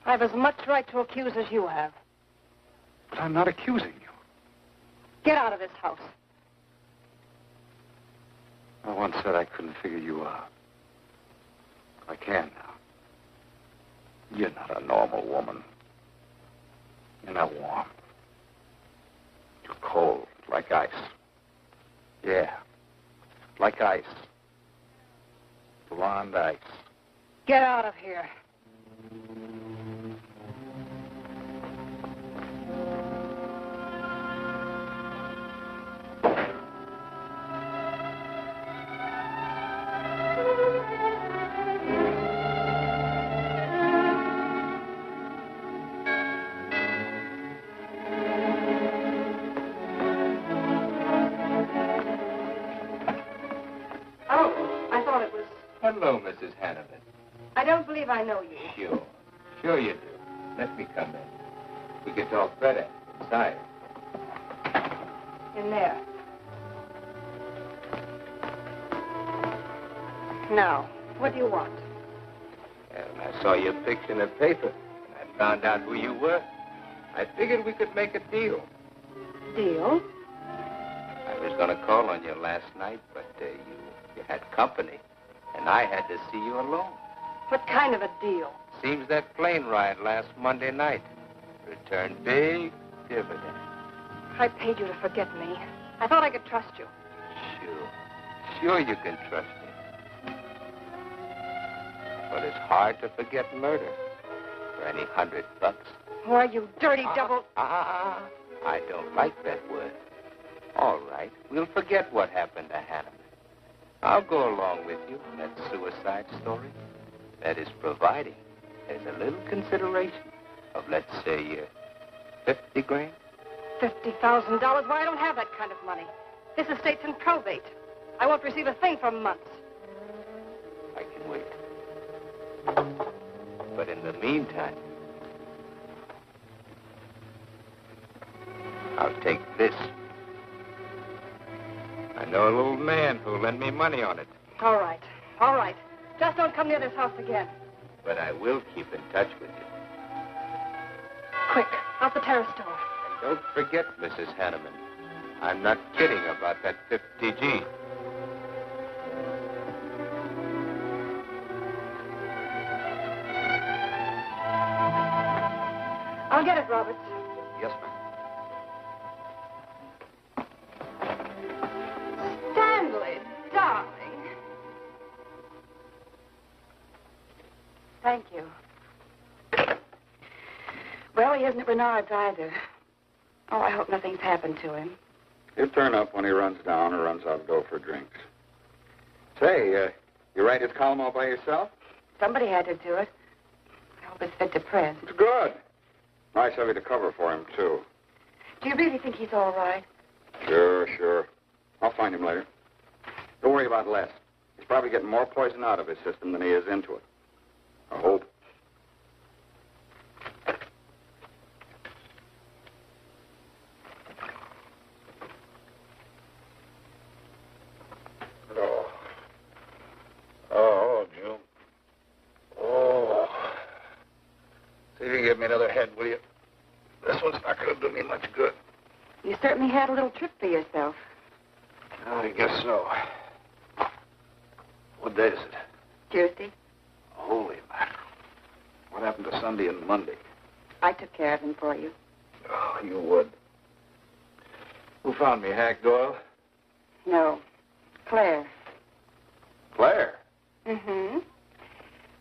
I have as much right to accuse as you have. But I'm not accusing you. Get out of this house. I once said I couldn't figure you out. I can now. You're not a normal woman. You're not warm. You're cold, like ice. Yeah, like ice. Blonde ice. Get out of here. Hello, Mrs. Hanneman. I don't believe I know you. Sure. Sure you do. Let me come in. We can talk better inside. In there. Now, what do you want? Well, I saw your picture in the paper. I found out who you were. I figured we could make a deal. Deal? I was going to call on you last night, but you had company, and I had to see you alone. What kind of a deal? Seems that plane ride last Monday night returned big dividends. I paid you to forget me. I thought I could trust you. Sure. Sure you can trust me. But it's hard to forget murder for any $100. Why, you dirty double... I don't like that word. All right, we'll forget what happened to Hanneman. I'll go along with you on that suicide story. That is providing there's a little consideration of, let's say, 50 grand. $50,000? Why, I don't have that kind of money. This estate's in probate. I won't receive a thing for months. I can wait. But in the meantime, I'll take this. I know a little man who'll lend me money on it. All right. All right. Just don't come near this house again. But I will keep in touch with you. Quick, out the terrace door. And don't forget, Mrs. Hanneman, I'm not kidding about that 50G. I'll get it, Roberts. Yes, ma'am. Stanley, darling. Thank you. Well, he isn't at Bernard's either. Oh, I hope nothing's happened to him. He'll turn up when he runs down or runs out to go for drinks. Say, you write his column all by yourself? Somebody had to do it. I hope it's fit to press. It's good. Nice of you to cover for him, too. Do you really think he's all right? Sure. I'll find him later. Don't worry about Les. He's probably getting more poison out of his system than he is into it. I hope. Oh, June. Oh. See if you can give me another head, will you? This one's not going to do me much good. You certainly had a little trip for yourself. I guess so. What day is it? Tuesday. Holy mackerel. What happened to Sunday and Monday? I took care of him for you. Oh, you would. Who found me, Hack Doyle? No. Claire. Claire? Mm-hmm.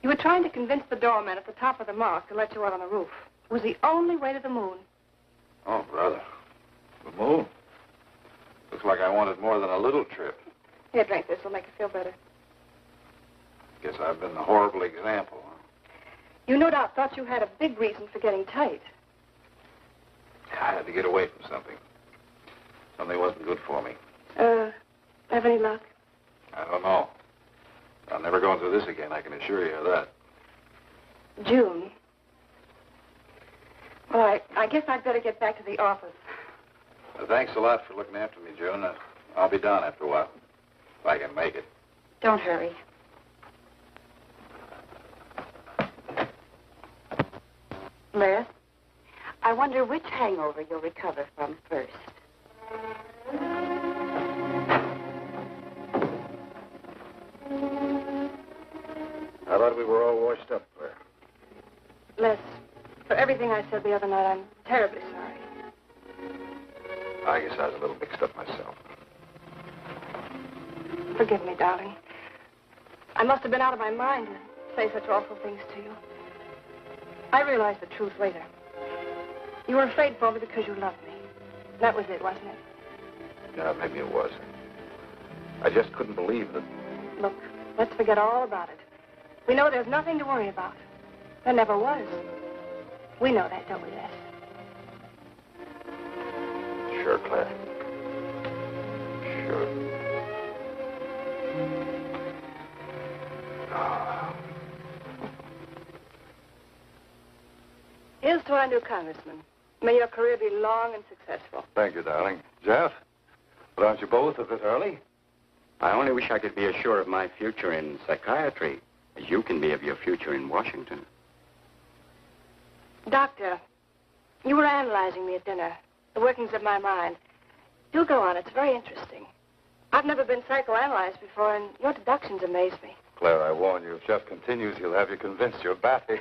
You were trying to convince the doorman at the top of the mark to let you out on the roof. It was the only way to the moon. Oh, brother. The moon? Looks like I wanted more than a little trip. Here, drink this. It'll make you feel better. Guess I've been the horrible example, huh? You no doubt thought you had a big reason for getting tight. I had to get away from something. Something wasn't good for me. Have any luck? I don't know. I'll never go into this again, I can assure you of that. June. Well, I guess I'd better get back to the office. Well, thanks a lot for looking after me, June. I'll be down after a while, if I can make it. Don't hurry. Les, I wonder which hangover you'll recover from first. I thought we were all washed up, Claire. Les, for everything I said the other night, I'm terribly sorry. I guess I was a little mixed up myself. Forgive me, darling. I must have been out of my mind to say such awful things to you. I realized the truth later. You were afraid for me because you loved me. That was it, wasn't it? Yeah, maybe it was. I just couldn't believe that. Look, let's forget all about it. We know there's nothing to worry about. There never was. We know that, don't we, Les? Sure, Claire. Sure. to our new congressman. May your career be long and successful. Thank you, darling. Jeff, but aren't you both a bit early? I only wish I could be as sure of my future in psychiatry as you can be of your future in Washington. Doctor, you were analyzing me at dinner, the workings of my mind. Do go on. It's very interesting. I've never been psychoanalyzed before, and your deductions amaze me. Claire, I warn you, if Jeff continues, he'll have you convinced you're batty.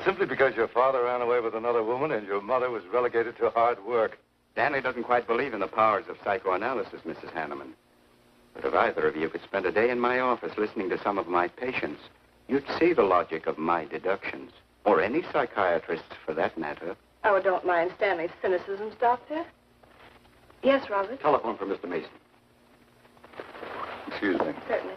Simply because your father ran away with another woman and your mother was relegated to hard work. Stanley doesn't quite believe in the powers of psychoanalysis, Mrs. Hanneman. But if either of you could spend a day in my office listening to some of my patients, you'd see the logic of my deductions. Or any psychiatrist's, for that matter. Oh, don't mind Stanley's cynicisms, Doctor. Yes, Robert? Telephone for Mr. Mason. Excuse me. Certainly.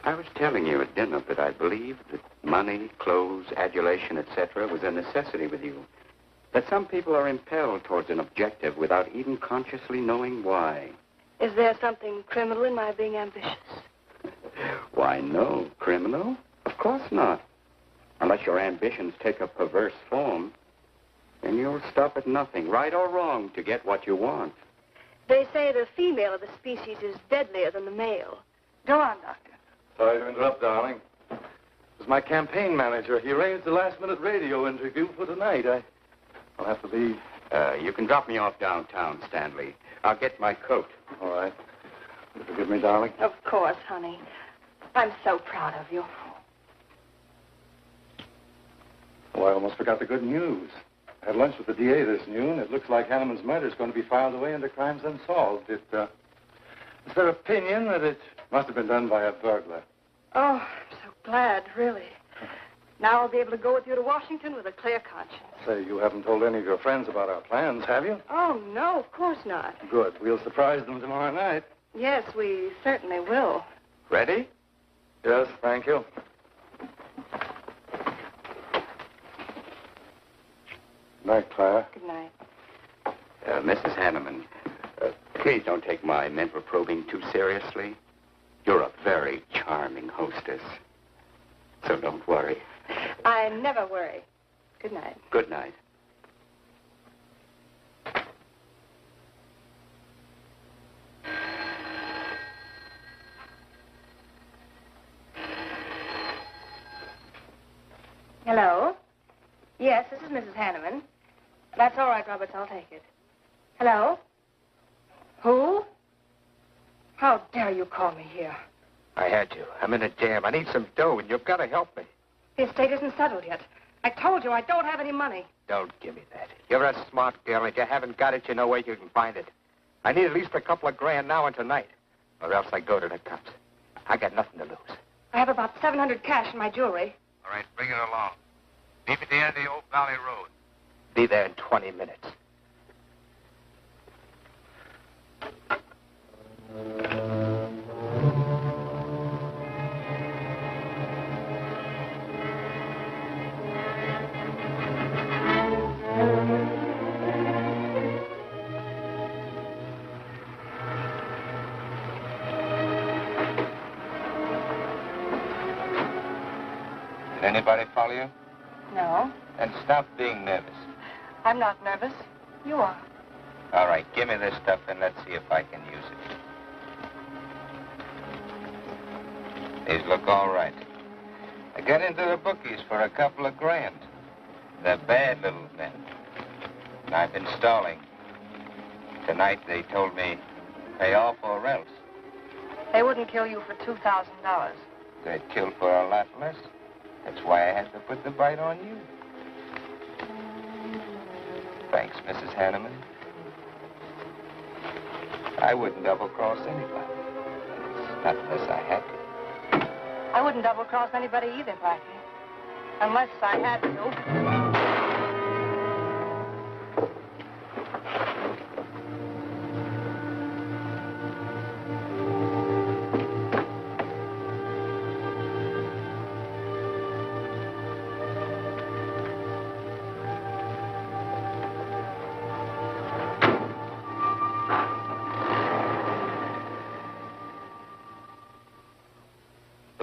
I was telling you at dinner that I believed that money, clothes, adulation, etc. was a necessity with you. That some people are impelled towards an objective without even consciously knowing why. Is there something criminal in my being ambitious? Why, no. Criminal? Of course not. Unless your ambitions take a perverse form, then you'll stop at nothing, right or wrong, to get what you want. They say the female of the species is deadlier than the male. Go on, Doctor. Sorry to interrupt, darling. This is my campaign manager. He arranged the last-minute radio interview for tonight. I'll have to leave. You can drop me off downtown, Stanley. I'll get my coat. All right. You forgive me, darling? Of course, honey. I'm so proud of you. Oh, I almost forgot the good news. I had lunch with the DA this noon. It looks like Hanneman's murder is going to be filed away under crimes unsolved. It's their opinion that it must have been done by a burglar. Oh, I'm so glad, really. Now I'll be able to go with you to Washington with a clear conscience. Say, you haven't told any of your friends about our plans, have you? Oh, no, of course not. Good. We'll surprise them tomorrow night. Yes, we certainly will. Ready? Yes, thank you. Good night, Clara. Good night. Mrs. Hanneman, please don't take my mental probing too seriously. You're a very charming hostess. So don't worry. I never worry. Good night. Good night. Hello? Yes, this is Mrs. Hanneman. That's all right, Roberts. I'll take it. Hello? Who? How dare you call me here? I had you. I'm in a jam. I need some dough, and you've got to help me. The estate isn't settled yet. I told you I don't have any money. Don't give me that. You're a smart girl. If you haven't got it, you know where you can find it. I need at least a couple of grand now and tonight, or else I go to the cops. I got nothing to lose. I have about $700 cash in my jewelry. All right, bring it along. Meet me at the end of the Oak Valley Road. Be there in 20 minutes. Did anybody follow you? No, And stop being nervous. I'm not nervous. You are. All right, give me this stuff and let's see if I can use it. These look all right. I got into the bookies for a couple of grand. They're bad little men. And I've been stalling. Tonight they told me, pay off or else. They wouldn't kill you for $2,000. They'd kill for a lot less. That's why I had to put the bite on you. Thanks, Mrs. Hanneman. I wouldn't double-cross anybody. Not unless I had to. I wouldn't double-cross anybody either, Blackie. Unless I had to.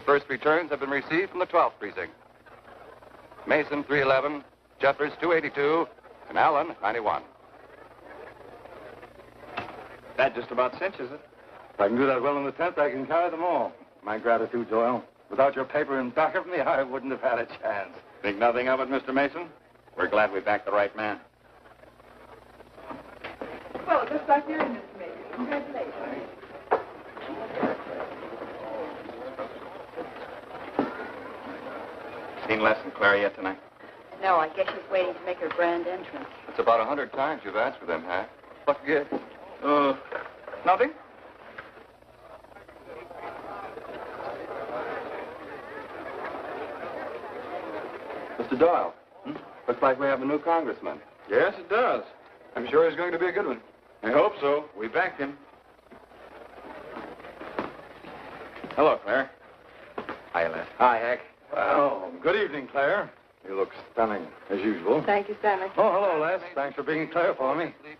The first returns have been received from the 12th precinct. Mason, 311. Jeffers, 282. And Allen, 91. That just about cinches it. If I can do that well in the 10th, I can carry them all. My gratitude, Doyle. Without your paper in back of me, I wouldn't have had a chance. Think nothing of it, Mr. Mason? We're glad we backed the right man. Well, it looks like you're in, Mr. Mason. Congratulations. Seen Les and Claire yet tonight? No, I guess she's waiting to make her grand entrance. It's about 100 times you've asked for them, huh? What good? Nothing? Mr. Doyle, looks like we have a new congressman. Yes, it does. I'm sure he's going to be a good one. I hope so. We backed him. Hello, Claire. Hi, Les. Hi, Hank. Well, good evening, Claire. You look stunning, as usual. Thank you, Stanley. Oh, hello, Les. Thanks for being Claire for me. The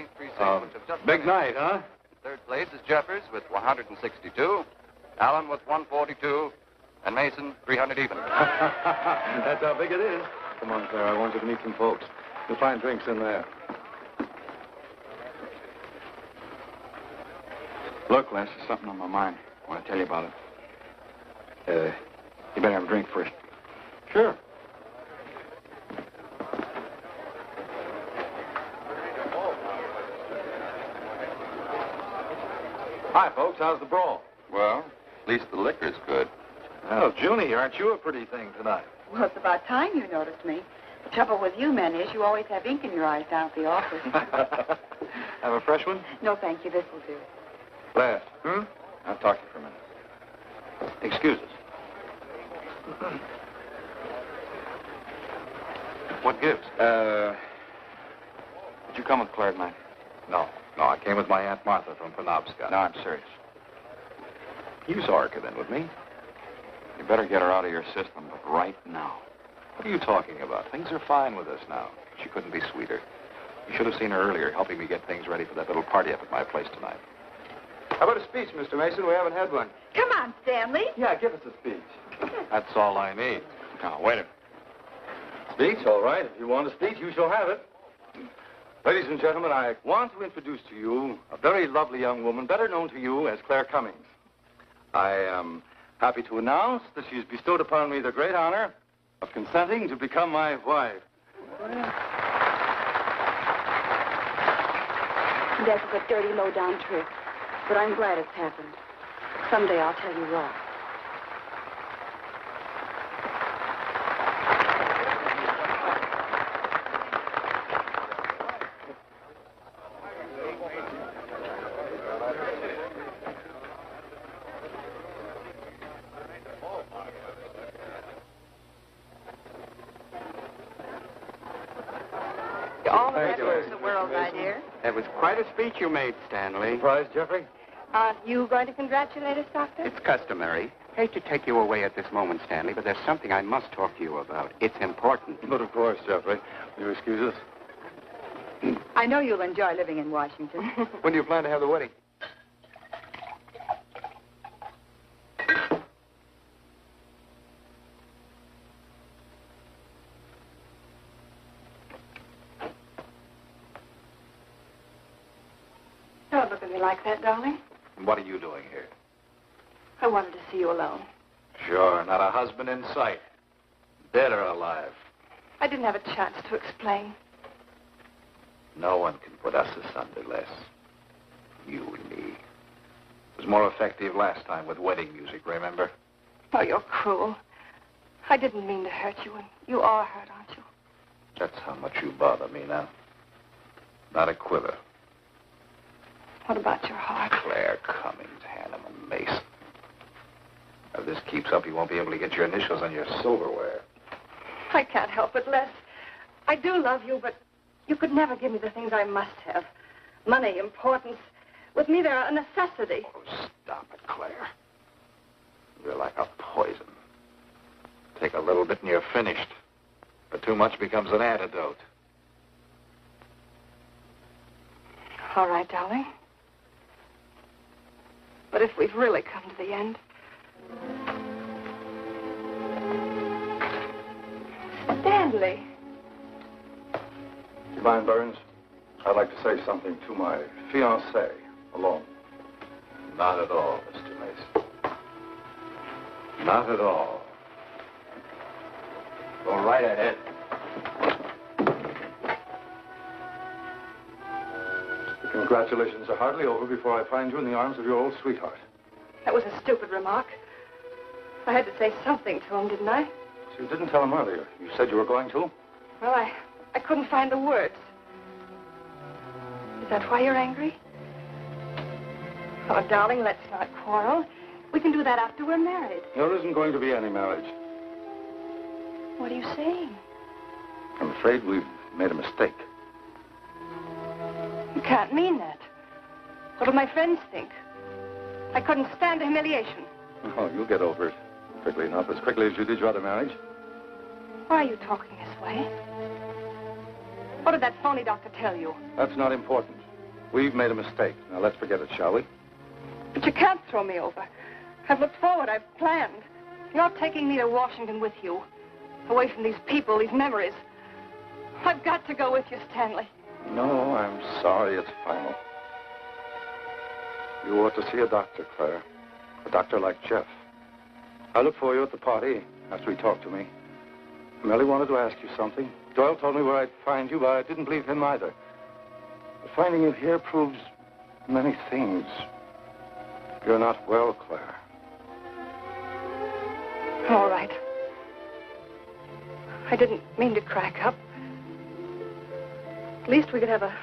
18th precinct. Big night, huh? Third place is Jeffers with 162. Allen with 142. And Mason, 300 even. That's how big it is. Come on, Claire. I want you to meet some folks. You'll find drinks in there. Look, Les, there's something on my mind. I want to tell you about it. You better have a drink first. Sure. Hi, folks. How's the brawl? Well, at least the liquor's good. Well, Junie, aren't you a pretty thing tonight? Well, it's about time you noticed me. The trouble with you men is you always have ink in your eyes down at the office. Have a fresh one? No, thank you. This will do. Les. I'll talk to you for a minute. Excuse us. What gives? Did you come with Claire tonight? No, I came with my Aunt Martha from Penobscot. No, I'm serious. You saw her come in with me. You better get her out of your system, but right now. What are you talking about? Things are fine with us now. She couldn't be sweeter. You should have seen her earlier, helping me get things ready for that little party up at my place tonight. How about a speech, Mr. Mason? We haven't had one. Come on, Stanley. Yeah, give us a speech. That's all I need. Now, wait a minute. Speech, all right. If you want a speech, you shall have it. Ladies and gentlemen, I want to introduce to you a very lovely young woman, better known to you as Claire Cummings. I am happy to announce that she has bestowed upon me the great honor of consenting to become my wife. That was a dirty, low-down trick. But I'm glad it's happened. Someday I'll tell you why. All the best in the world, my dear. That was quite a speech you made, Stanley. Surprised, Jeffrey? Aren't you going to congratulate us, Doctor? It's customary. Hate to take you away at this moment, Stanley, but there's something I must talk to you about. It's important. But of course, Jeffrey. Will you excuse us? I know you'll enjoy living in Washington. When do you plan to have the wedding? Don't look at me like that, darling. And what are you doing here? I wanted to see you alone. Sure, not a husband in sight. Dead or alive. I didn't have a chance to explain. No one can put us asunder, Les. You and me. It was more effective last time with wedding music, remember? Oh, you're cruel. I didn't mean to hurt you, and you are hurt, aren't you? That's how much you bother me now. Not a quiver. What about your heart? Claire Cummings, Hanneman, Mason. If this keeps up, you won't be able to get your initials on your silverware. I can't help it, Les. I do love you, but you could never give me the things I must have. Money, importance. With me, they're a necessity. Oh, stop it, Claire. You're like a poison. Take a little bit and you're finished. But too much becomes an antidote. All right, darling. But if we've really come to the end... Stanley. You mind, Burns? I'd like to say something to my fiancée alone. Not at all, Mr. Mason. Not at all. Go right ahead. The congratulations are hardly over before I find you in the arms of your old sweetheart. That was a stupid remark. I had to say something to him, didn't I? So you didn't tell him earlier. You said you were going to? Well, I couldn't find the words. Is that why you're angry? Oh, darling, let's not quarrel. We can do that after we're married. There isn't going to be any marriage. What are you saying? I'm afraid we've made a mistake. You can't mean that. What'll my friends think? I couldn't stand the humiliation. Oh, you'll get over it quickly enough, as quickly as you did your other marriage. Why are you talking this way? What did that phony doctor tell you? That's not important. We've made a mistake. Now, let's forget it, shall we? But you can't throw me over. I've looked forward. I've planned. You're taking me to Washington with you. Away from these people, these memories. I've got to go with you, Stanley. No, I'm sorry. It's final. You ought to see a doctor, Claire. A doctor like Jeff. I look for you at the party after he talked to me. I merely wanted to ask you something. Doyle told me where I'd find you, but I didn't believe him either. But finding you here proves many things. You're not well, Claire. All right. I didn't mean to crack up. At least we could have a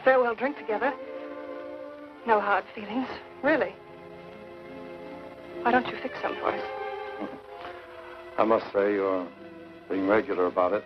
farewell drink together. No hard feelings, really. Why don't you fix some for us? I must say you're being regular about it.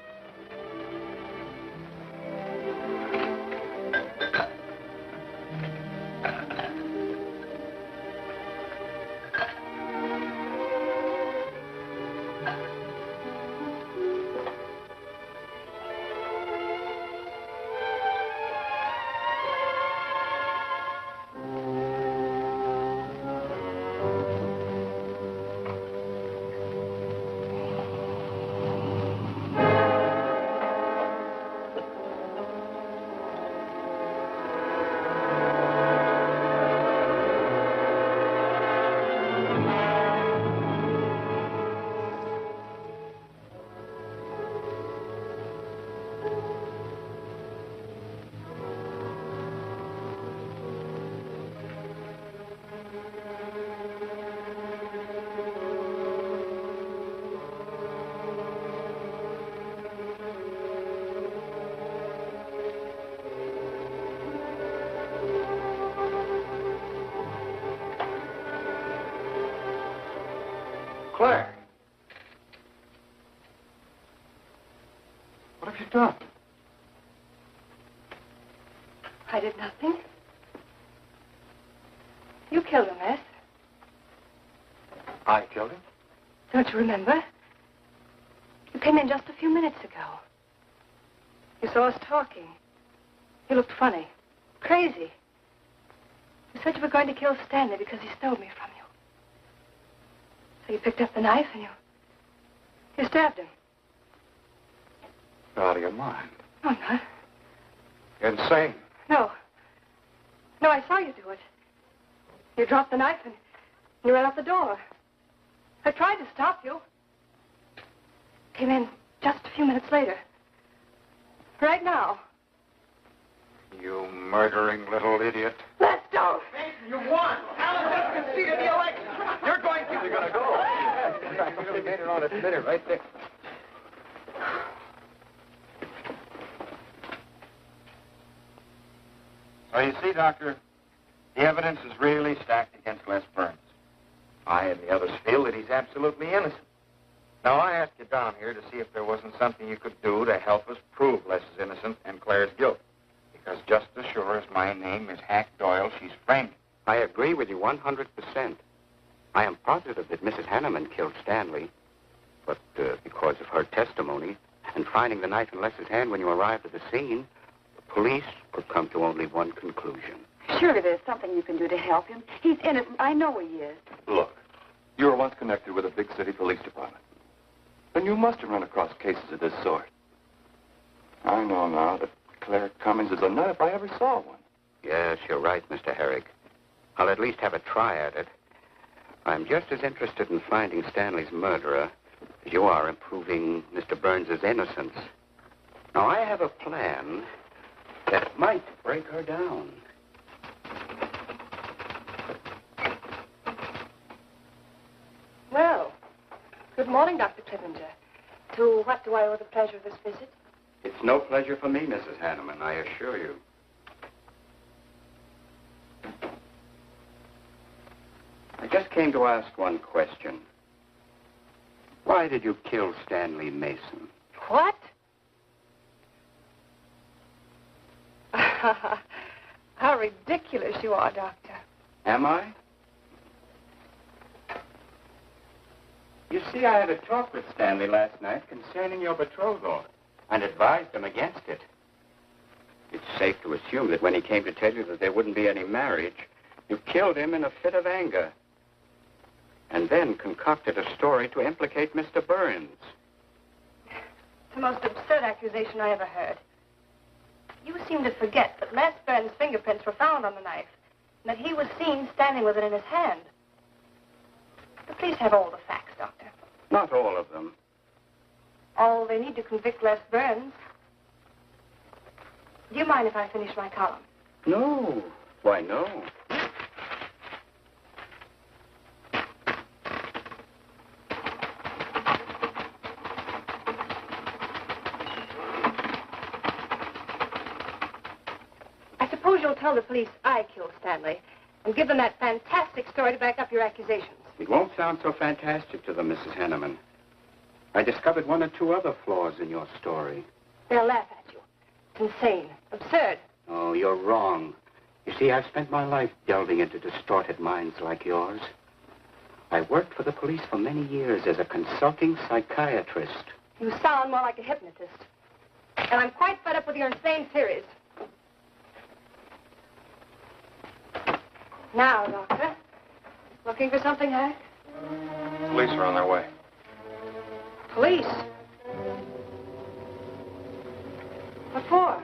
Claire. What have you done? I did nothing. You killed him, Les. I killed him? Don't you remember? You came in just a few minutes ago. You saw us talking. You looked funny. Crazy. You said you were going to kill Stanley because he stole me from you. So you picked up the knife and you stabbed him. You're out of your mind. No, I'm not. You're insane. No. No, I saw you do it. You dropped the knife and you ran out the door. I tried to stop you. Came in just a few minutes later. Right now. You murdering little idiot. Let's go. Mason, you won. Alan just conceded the election. You're going to. You're gonna go. You made it on its minute right there. So you see, Doctor, the evidence is really stacked against Les Burns. I and the others feel that he's absolutely innocent. Now, I asked you down here to see if there wasn't something you could do to help us prove Les is innocent and Claire's guilt. Because just as sure as my name is Hack Doyle, she's framed. I agree with you 100%. I am positive that Mrs. Hanneman killed Stanley. But because of her testimony and finding the knife in Les's hand when you arrived at the scene, the police could come to only one conclusion. Surely there's something you can do to help him. He's innocent. I know he is. Look, you were once connected with a big city police department. Then you must have run across cases of this sort. I know now that Claire Cummings is a nut if I ever saw one. Yes, you're right, Mr. Herrick. I'll at least have a try at it. I'm just as interested in finding Stanley's murderer as you are in proving Mr. Burns' innocence. Now, I have a plan that might break her down. Well, good morning, Dr. Clippinger. To what do I owe the pleasure of this visit? It's no pleasure for me, Mrs. Hanneman, I assure you. I just came to ask one question. Why did you kill Stanley Mason? What? How ridiculous you are, Doctor. Am I? You see, I had a talk with Stanley last night concerning your betrothal and advised him against it. It's safe to assume that when he came to tell you that there wouldn't be any marriage, you killed him in a fit of anger and then concocted a story to implicate Mr. Burns. It's the most absurd accusation I ever heard. You seem to forget that Les Burns' fingerprints were found on the knife and that he was seen standing with it in his hand. The police have all the facts, Doctor. Not all of them. All they need to convict Les Burns. Do you mind if I finish my column? No. Why, no. I suppose you'll tell the police I killed Stanley and give them that fantastic story to back up your accusations. It won't sound so fantastic to them, Mrs. Hanneman. I discovered one or two other flaws in your story. They'll laugh at you. It's insane. Absurd. Oh, you're wrong. You see, I've spent my life delving into distorted minds like yours. I worked for the police for many years as a consulting psychiatrist. You sound more like a hypnotist. And I'm quite fed up with your insane theories. Now, Doctor. Looking for something, Hank? Police are on their way. Police? What for?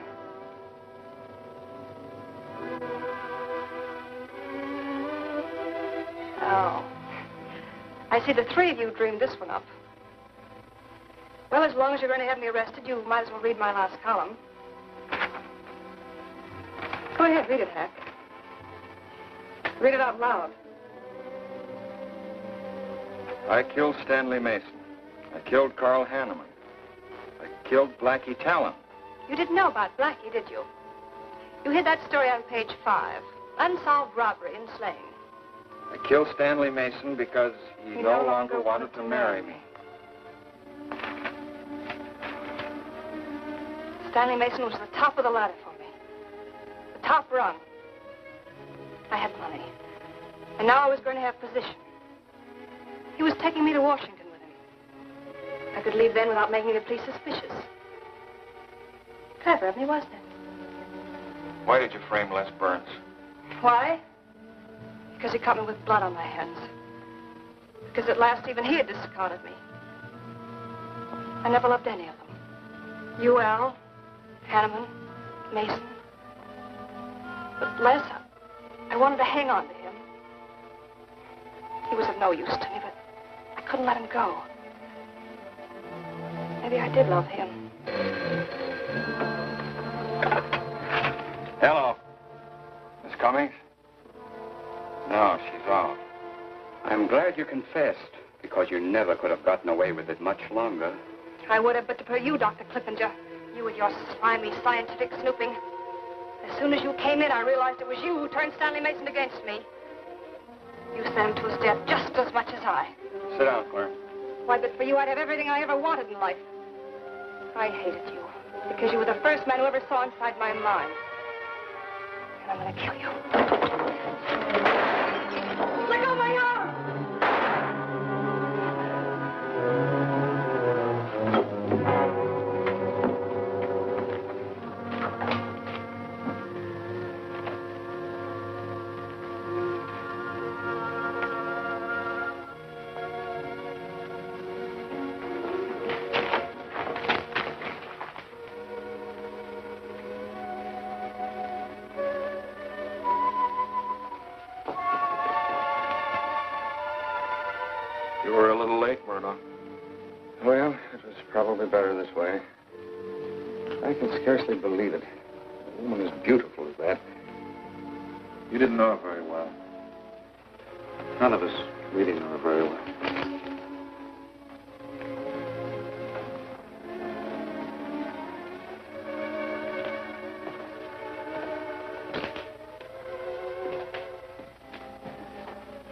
Oh. I see the three of you dreamed this one up. Well, as long as you're going to have me arrested, you might as well read my last column. Go ahead, read it, Hack. Read it out loud. I killed Stanley Mason. I killed Carl Hanneman. I killed Blackie Talon. You didn't know about Blackie, did you? You heard that story on page 5. Unsolved robbery and slaying. I killed Stanley Mason because he no longer wanted to marry me. Stanley Mason was the top of the ladder for me. The top rung. I had money. And now I was going to have position. He was taking me to Washington with him. I could leave then without making the police suspicious. Clever of me, wasn't it? Why did you frame Les Burns? Why? Because he caught me with blood on my hands. Because at last even he had discarded me. I never loved any of them. You, Al, Hanneman, Mason. But Les, I wanted to hang on to him. He was of no use to me, but I couldn't let him go. Maybe I did love him. Hello. Miss Cummings? No, she's off. I'm glad you confessed, because you never could have gotten away with it much longer. I would have, but for you, Dr. Clippinger. You and your slimy scientific snooping. As soon as you came in, I realized it was you who turned Stanley Mason against me. You sent him to his death just as much as I. Sit down, Claire. Why, but for you, I'd have everything I ever wanted in life. I hated you because you were the first man who ever saw inside my mind. And I'm going to kill you. Let go of my arm! can scarcely believe it. A woman as beautiful as that. You didn't know her very well. None of us really know her very well.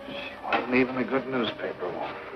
She wasn't even a good newspaper woman.